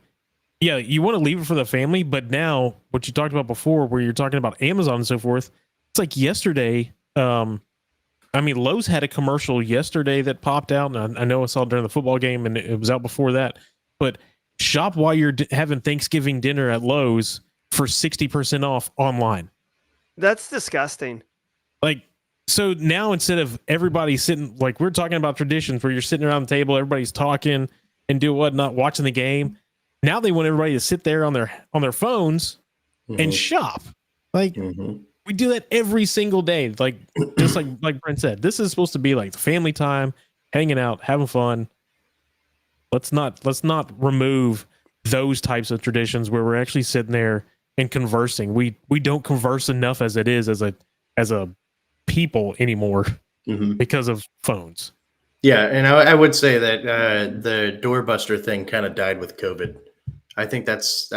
yeah, you want to leave it for the family. But now what you talked about before, where you're talking about Amazon and so forth, it's like yesterday. I mean, Lowe's had a commercial yesterday that popped out, and I know I saw it during the football game, and it was out before that. But shop while you're having Thanksgiving dinner at Lowe's for 60% off online. That's disgusting. Like, so now instead of everybody sitting, like we're talking about traditions where you're sitting around the table, everybody's talking and do whatnot, watching the game. Now they want everybody to sit there on their phones and shop. Like. We do that every single day, like just like Brent said. This is supposed to be like family time, hanging out, having fun. Let's not remove those types of traditions where we're actually sitting there and conversing. We don't converse enough as it is as a people anymore because of phones. Yeah, and I would say that the doorbuster thing kind of died with COVID. I think that's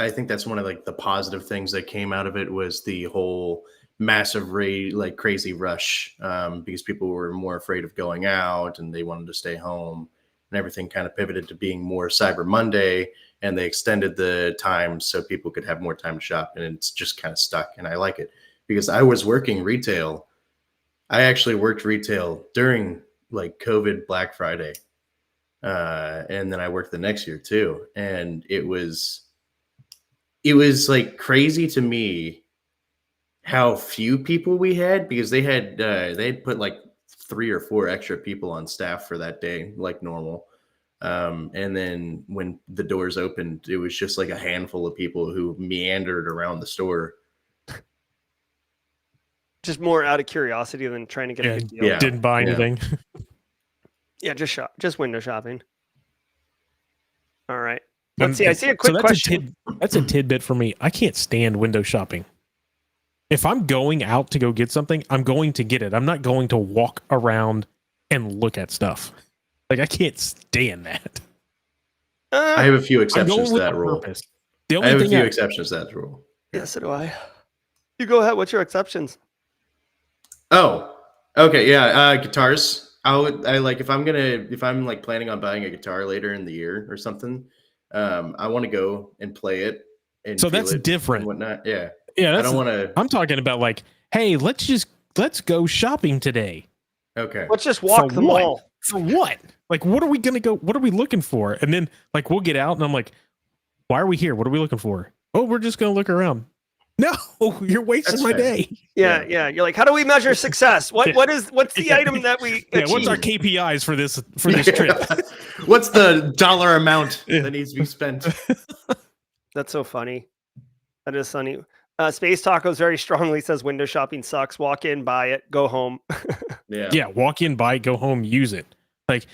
one of like the positive things that came out of it was the whole massive like crazy rush because people were more afraid of going out and they wanted to stay home, and everything kind of pivoted to being more Cyber Monday, and they extended the time so people could have more time to shop, and it's just kind of stuck. And I like it because I was working retail. I actually worked retail during like COVID Black Friday, and then I worked the next year too, and it was like crazy to me how few people we had, because they had put like 3 or 4 extra people on staff for that day, like normal. And then when the doors opened, it was just like a handful of people who meandered around the store. Just more out of curiosity than trying to get a good deal. Yeah, didn't buy anything. Yeah, just window shopping. All right. Let's see. I see a quick question. That's a tidbit for me. I can't stand window shopping. If I'm going out to go get something, I'm going to get it. I'm not going to walk around and look at stuff. Like, I can't stand that. I have a few exceptions to that rule. I have a few exceptions to that rule. Yeah, so do I. You go ahead. What's your exceptions? Oh, okay. Yeah. Guitars. I like, if I'm like planning on buying a guitar later in the year or something, I want to go and play it. And so that's different. And whatnot. Yeah. Yeah, I don't want to. I'm talking about like, hey, let's go shopping today. Okay. Let's just walk the mall. For what? Like, what are we gonna go? What are we looking for? And then like we'll get out, and I'm like, why are we here? What are we looking for? Oh, we're just gonna look around. No, you're wasting my day. Yeah. You're like, how do we measure success? What's the item that we achieve? What's our KPIs for this trip? What's the dollar amount that needs to be spent? That's so funny. That is funny. Space Tacos very strongly says window shopping sucks. Walk in, buy it, go home. Yeah. Walk in, buy it, go home, use it. Like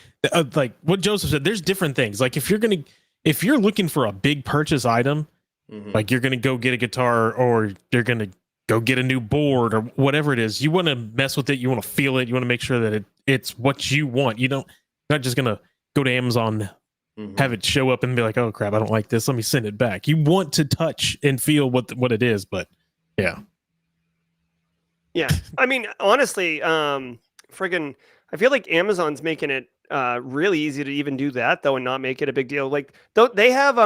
what Joseph said. There's different things. Like if you're looking for a big purchase item, like you're gonna go get a guitar, or you're gonna go get a new board, or whatever it is. You want to mess with it. You want to feel it. You want to make sure that it's what you want. You're not just gonna go to Amazon, have it show up and be like, oh crap, I don't like this. Let me send it back. You want to touch and feel what it is, but yeah. Yeah. I mean, honestly, friggin' I feel like Amazon's making it really easy to even do that though and not make it a big deal. Like they have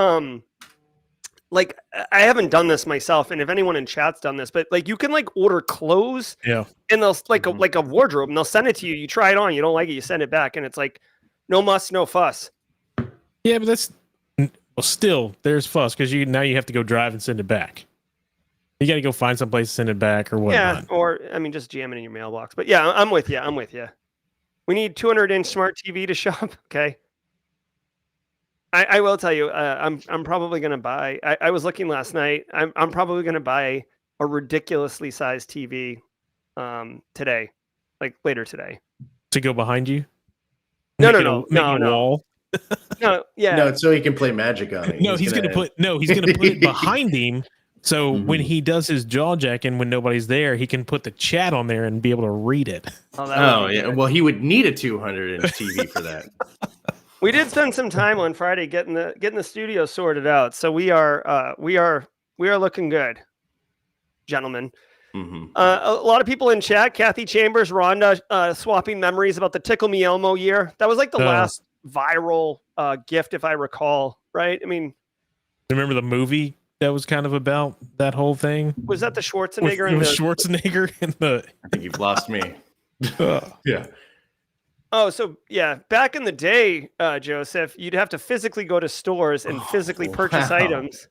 like I haven't done this myself, and if anyone in chat's done this, but like you can like order clothes, yeah, and they'll like a wardrobe, and they'll send it to you. You try it on, you don't like it, you send it back, and it's like no muss, no fuss. Yeah, but that's still there's fuss because now you have to go drive and send it back. You got to go find some place to send it back or whatnot. Yeah, or I mean, just jam it in your mailbox. But yeah, I'm with you. We need 200-inch smart TV to shop. Okay. I will tell you, I'm probably gonna buy. I was looking last night. I'm probably gonna buy a ridiculously sized TV, today, like later today. To go behind you? No. Wall? No, yeah. No, so he can play Magic on it. No, he's gonna put it behind him. So when he does his jaw jacking when nobody's there, he can put the chat on there and be able to read it. Oh yeah. Well, he would need a 200-inch TV for that. We did spend some time on Friday getting the studio sorted out. So we are looking good, gentlemen. A lot of people in chat. Kathy Chambers, Rhonda, swapping memories about the Tickle Me Elmo year. That was like the last viral gift, if I recall. Right? I mean, remember the movie that was kind of about that whole thing? Was that the Schwarzenegger? It was Schwarzenegger and the. I think you've lost me. Yeah. Oh, so yeah, back in the day, Joseph, you'd have to physically go to stores and physically purchase items.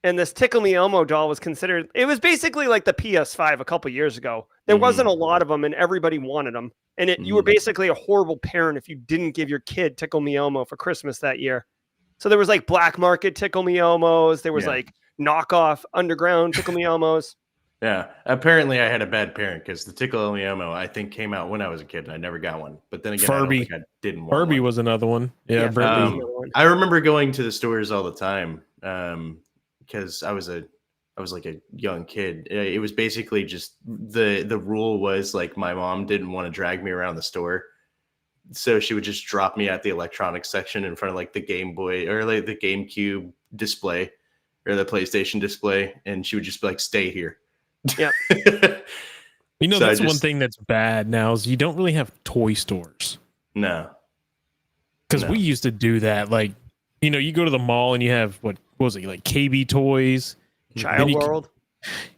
And this Tickle Me Elmo doll was considered, it was basically like the PS5 a couple years ago. There wasn't a lot of them and everybody wanted them. And you were basically a horrible parent if you didn't give your kid Tickle Me Elmo for Christmas that year. So there was like black market Tickle Me Elmos. There was like knockoff underground Tickle Me Elmos. Yeah, apparently I had a bad parent because the Tickle Me Elmo I think came out when I was a kid and I never got one. But then again, Furby. I didn't want Furby one. was another one. Yeah, Furby. I remember going to the stores all the time because I was like a young kid. It was basically just the rule was like my mom didn't want to drag me around the store, so she would just drop me at the electronics section in front of like the Game Boy or like the GameCube display or the PlayStation display, and she would just be like, "Stay here." Yep. You know, so that's one thing that's bad now is you don't really have toy stores. No. Because we used to do that. Like, you know, you go to the mall and you have, what was it, like KB Toys? Child World?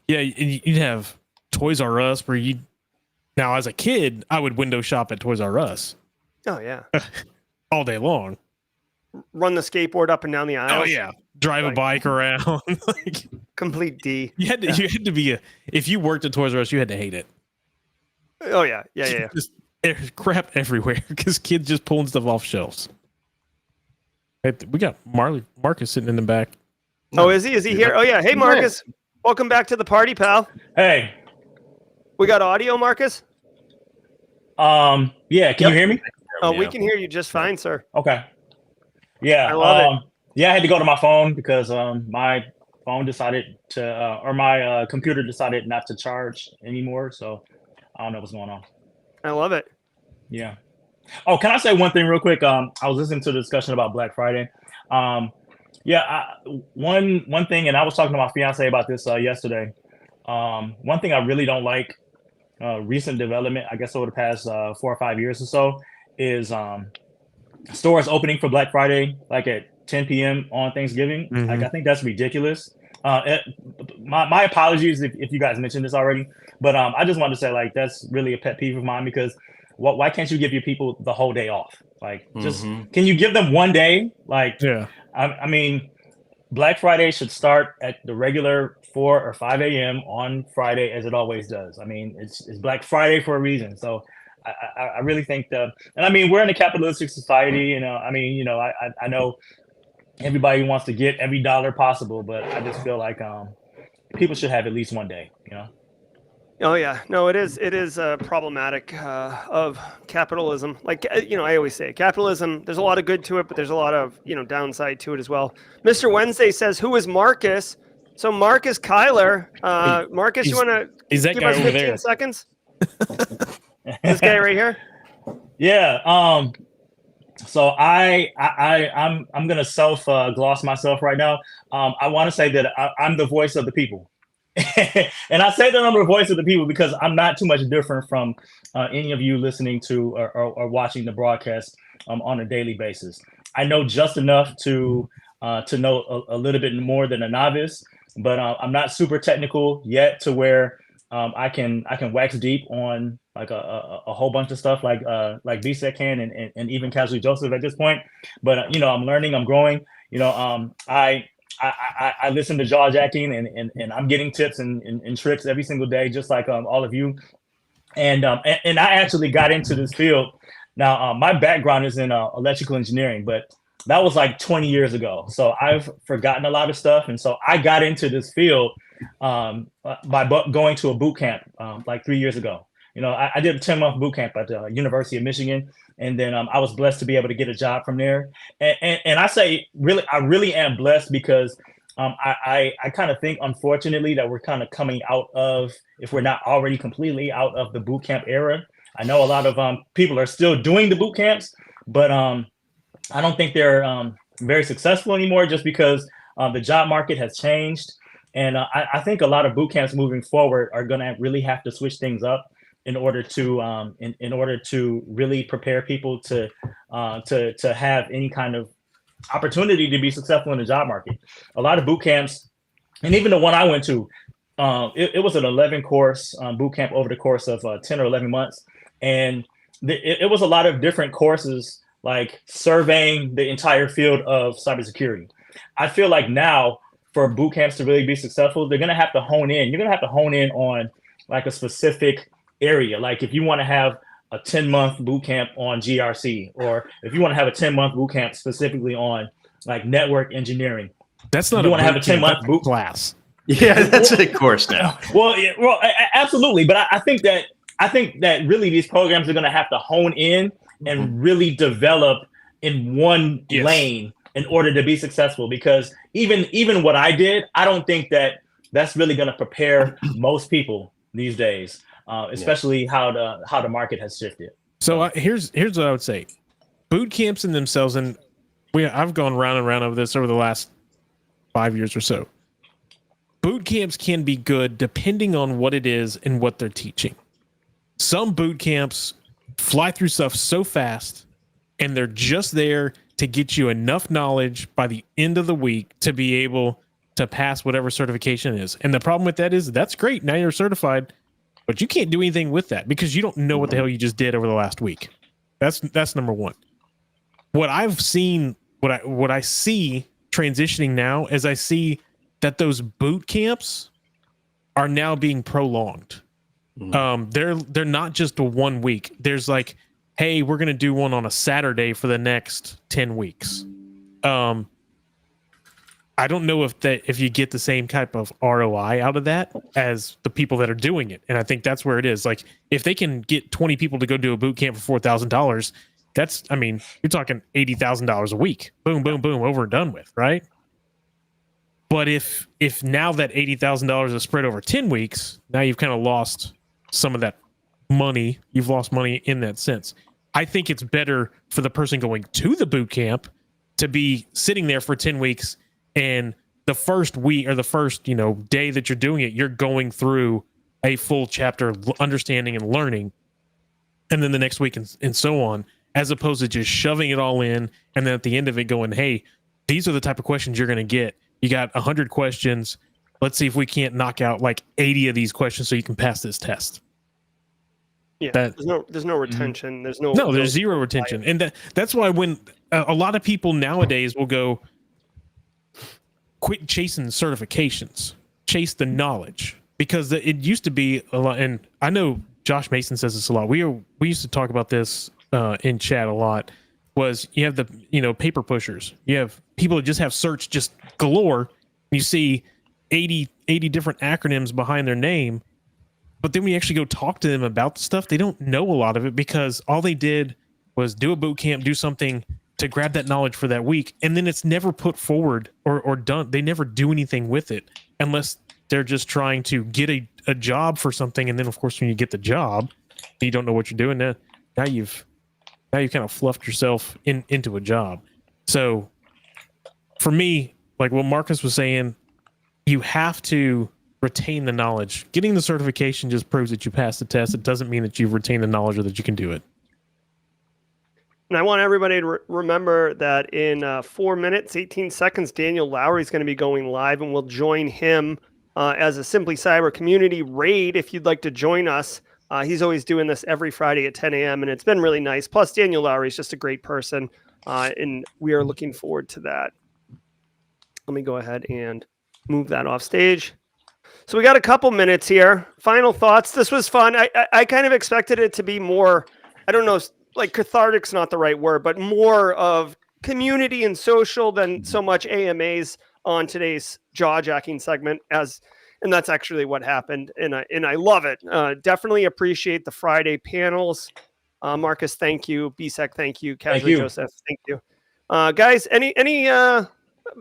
Yeah, you'd have Toys R Us where you... Now, as a kid, I would window shop at Toys R Us. Oh, yeah. All day long. Run the skateboard up and down the aisle. Oh, yeah. Drive a bike around. Like, complete D. You had to be if you worked at Toys R Us, you had to hate it. Oh yeah. Just there's crap everywhere because kids just pulling stuff off shelves. We got Marcus sitting in the back. Oh, is he? Is he here? Oh yeah. Hey Marcus, welcome back to the party, pal. Hey. We got audio, Marcus? Yeah. Can you hear me? Oh, we can hear you just fine, sir. Okay. Yeah. I love it. Yeah, I had to go to my phone because my phone decided to, or my computer decided not to charge anymore. So I don't know what's going on. I love it. Yeah. Oh, can I say one thing real quick? I was listening to the discussion about Black Friday. One thing, and I was talking to my fiance about this yesterday. One thing I really don't like, recent development, I guess over the past 4 or 5 years or so, is stores opening for Black Friday like at 10 p.m. on Thanksgiving. Mm-hmm. Like I think that's ridiculous. My apologies if you guys mentioned this already, but I just wanted to say like that's really a pet peeve of mine because why can't you give your people the whole day off? Like just can you give them one day? Like I mean, Black Friday should start at the regular 4 or 5 a.m. on Friday as it always does. I mean, it's Black Friday for a reason. So I really think and I mean we're in a capitalistic society. You know, I mean, you know, I know. Everybody wants to get every dollar possible, but I just feel like people should have at least one day, you know? Oh yeah, no, it is problematic of capitalism. Like, you know, I always say capitalism, there's a lot of good to it, but there's a lot of, you know, downside to it as well. Mr. Wednesday says, who is Marcus? So Marcus Kyler, Marcus, you want to give us 15 seconds? This guy right here? Yeah. So I'm gonna self gloss myself right now. I want to say that I'm the voice of the people, and I say that I'm the voice of the people because I'm not too much different from any of you listening to or watching the broadcast on a daily basis. I know just enough to know a little bit more than a novice, but I'm not super technical yet to where I can wax deep on like a whole bunch of stuff like BSEC can and even Casually Joseph at this point. But I'm learning, I'm growing. I listen to jaw jacking and I'm getting tips and tricks every single day, just like all of you. And I actually got into this field. Now my background is in electrical engineering, but that was like 20 years ago. So I've forgotten a lot of stuff, and so I got into this field by going to a boot camp like 3 years ago. I did a 10-month boot camp at the University of Michigan, and then I was blessed to be able to get a job from there. And I say I really am blessed because I kind of think, unfortunately, that we're kind of coming out of, if we're not already completely out of the boot camp era. I know a lot of people are still doing the boot camps, but I don't think they're very successful anymore just because the job market has changed. And I think a lot of boot camps moving forward are going to really have to switch things up in order to in order to really prepare people to have any kind of opportunity to be successful in the job market. A lot of boot camps, and even the one I went to, it was an 11-course boot camp over the course of 10 or 11 months. And it was a lot of different courses, like surveying the entire field of cybersecurity. I feel like now for boot camps to really be successful, they're going to have to hone in. You're going to have to hone in on like a specific area. Like if you want to have a 10-month boot camp on GRC, or if you want to have a 10-month boot camp specifically on like network engineering. That's not you want to have a 10-month boot class. Yeah, that's a course now. Well, absolutely. But I think that really these programs are going to have to hone in and really develop in one lane in order to be successful. Because even what I did, I don't think that that's really going to prepare most people these days, especially how the market has shifted. So here's what I would say: boot camps in themselves, and I've gone round and round over this over the last 5 years or so. Boot camps can be good depending on what it is and what they're teaching. Some boot camps fly through stuff so fast, and they're just there to get you enough knowledge by the end of the week to be able to pass whatever certification is. And the problem with that is that's great. Now you're certified, but you can't do anything with that because you don't know what the hell you just did over the last week. That's number one. What I've seen, what I see transitioning now is I see that those boot camps are now being prolonged. They're not just a 1 week. There's like, hey, we're going to do one on a Saturday for the next 10 weeks. I don't know if you get the same type of ROI out of that as the people that are doing it. And I think that's where it is. Like if they can get 20 people to go do a boot camp for $4,000, you're talking $80,000 a week. Boom, boom, boom, over and done with, right? But if now that $80,000 is spread over 10 weeks, now you've kind of lost some of that money. You've lost money in that sense. I think it's better for the person going to the boot camp to be sitting there for 10 weeks, and the first week or the first, day that you're doing it, you're going through a full chapter, understanding and learning, and then the next week and so on, as opposed to just shoving it all in, and then at the end of it going, hey, these are the type of questions you're going to get. You got 100 questions. Let's see if we can't knock out like 80 of these questions so you can pass this test. Yeah, there's no retention. There's zero retention. And that's why when a lot of people nowadays will go, quit chasing certifications, chase the knowledge, because it used to be a lot. And I know Josh Mason says this a lot. We used to talk about this in chat a lot. Was you have the paper pushers, you have people that just have search just galore. You see 80 different acronyms behind their name, but then when you actually go talk to them about the stuff, they don't know a lot of it because all they did was do a boot camp, do something to grab that knowledge for that week, and then it's never put forward or done. They never do anything with it unless they're just trying to get a job for something. And then of course when you get the job, you don't know what you're doing. Now you've Now you kind of fluffed yourself into a job. So for me, like what Marcus was saying, you have to retain the knowledge. Getting the certification just proves that you passed the test. It doesn't mean that you've retained the knowledge or that you can do it. And I want everybody to remember that in 4 minutes, 18 seconds, Daniel Lowry is going to be going live, and we'll join him as a Simply Cyber community raid if you'd like to join us. He's always doing this every Friday at 10 a.m., and it's been really nice. Plus, Daniel Lowry is just a great person, and we are looking forward to that. Let me go ahead and move that off stage. So we got a couple minutes here. Final thoughts. This was fun. I kind of expected it to be more, I don't know, like cathartic's not the right word, but more of community and social than so much AMAs on today's jaw-jacking segment, and that's actually what happened, and I love it. Definitely appreciate the Friday panels. Marcus, thank you. BSEC, thank you. Casually Joseph, thank you. Guys, any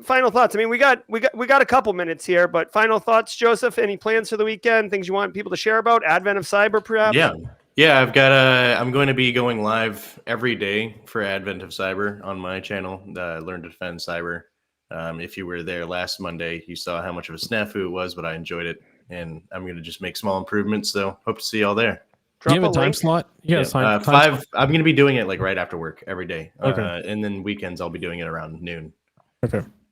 final thoughts? I mean, we got a couple minutes here, but final thoughts, Joseph. Any plans for the weekend? Things you want people to share about? Advent of Cyber, perhaps? Yeah. I'm going to be going live every day for Advent of Cyber on my channel, Learn to Defend Cyber. If you were there last Monday, you saw how much of a snafu it was, but I enjoyed it, and I'm going to just make small improvements. So hope to see y'all there. Do you have a time slot? Yeah, time slot. I'm going to be doing it like right after work every day. Okay. And then weekends I'll be doing it around noon.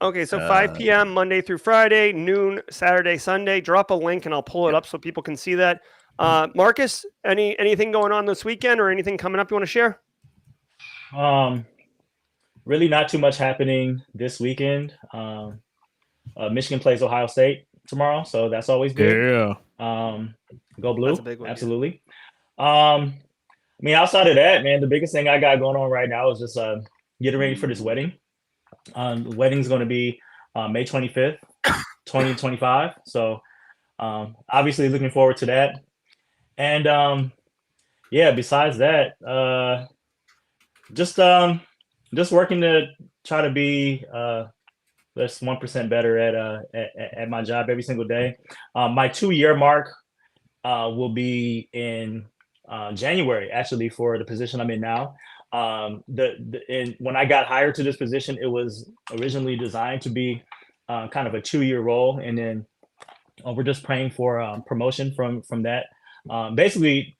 Okay, so 5 p.m. Monday through Friday, noon Saturday, Sunday. Drop a link and I'll pull it up so people can see that. Marcus, anything going on this weekend or anything coming up you want to share? Really not too much happening this weekend. Michigan plays Ohio State tomorrow, so that's always good. Yeah. Go Blue. That's a big one, absolutely. I mean, outside of that, man, the biggest thing I got going on right now is just getting ready for this wedding. The wedding's going to be May 25th, 2025. So obviously looking forward to that. And besides that, just working to try to be just 1% better at my job every single day. My 2-year mark will be in January, actually, for the position I'm in now. When I got hired to this position, it was originally designed to be kind of a 2-year role, and then we're just praying for promotion from that. Basically,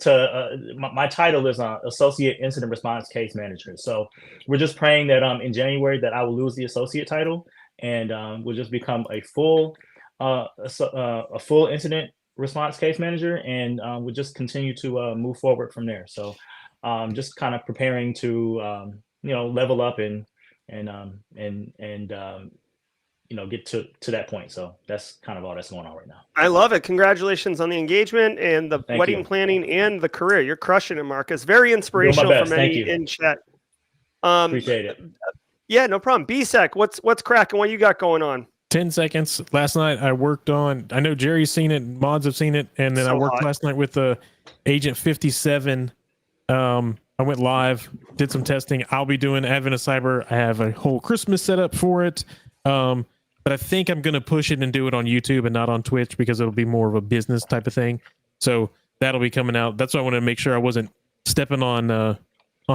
my title is Associate Incident Response Case Manager. So we're just praying that in January that I will lose the associate title and we'll just become a full incident response case manager, and we'll just continue to move forward from there. So just kind of preparing to level up and get to that point. So that's kind of all that's going on right now. I love it. Congratulations on the engagement and the wedding planning and the career. You're crushing it, Marcus. Very inspirational for many in chat. Appreciate it. Yeah, no problem. BSEC, what's cracking? What you got going on? 10 seconds. Last night I worked on, I know Jerry's seen it, mods have seen it, and then I worked last night with Agent 57. I went live, did some testing. I'll be doing Advent of Cyber. I have a whole Christmas setup for it. But I think I'm going to push it and do it on YouTube and not on Twitch because it'll be more of a business type of thing. So that'll be coming out. That's why I wanted to make sure I wasn't stepping on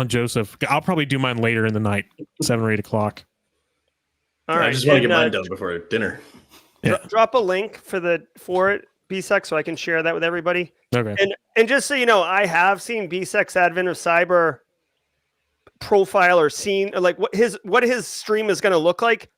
Joseph. I'll probably do mine later in the night, 7 or 8 o'clock. All right. I just want to get mine done before dinner. Yeah. Drop a link for it, BSEC, so I can share that with everybody. Okay. And just so you know, I have seen BSEC's Advent of Cyber profile or seen like what his stream is going to look like.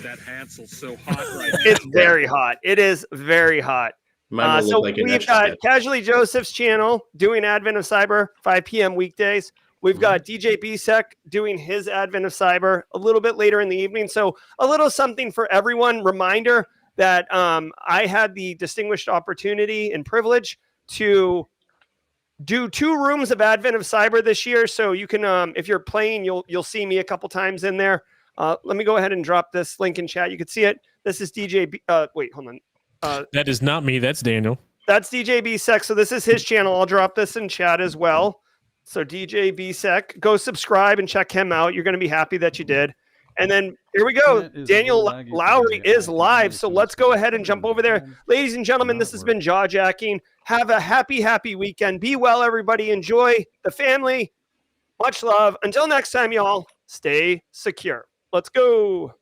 That Hansel's so hot right now. It's very hot. It is very hot. So we've got Casually Joseph's channel doing Advent of Cyber, 5 p.m. weekdays. We've got DJ BSEC doing his Advent of Cyber a little bit later in the evening. So a little something for everyone. Reminder that I had the distinguished opportunity and privilege to do 2 rooms of Advent of Cyber this year. So you can, if you're playing, you'll see me a couple times in there. Let me go ahead and drop this link in chat. You can see it. This is DJ. Wait, hold on. That is not me. That's Daniel. That's DJ BSEC. So this is his channel. I'll drop this in chat as well. So DJ BSEC, go subscribe and check him out. You're going to be happy that you did. And then here we go. Daniel Lowry is live. So let's go ahead and jump over there. Ladies and gentlemen, this has been Jaw Jacking. Have a happy weekend. Be well, everybody. Enjoy the family. Much love. Until next time, y'all, stay secure. Let's go.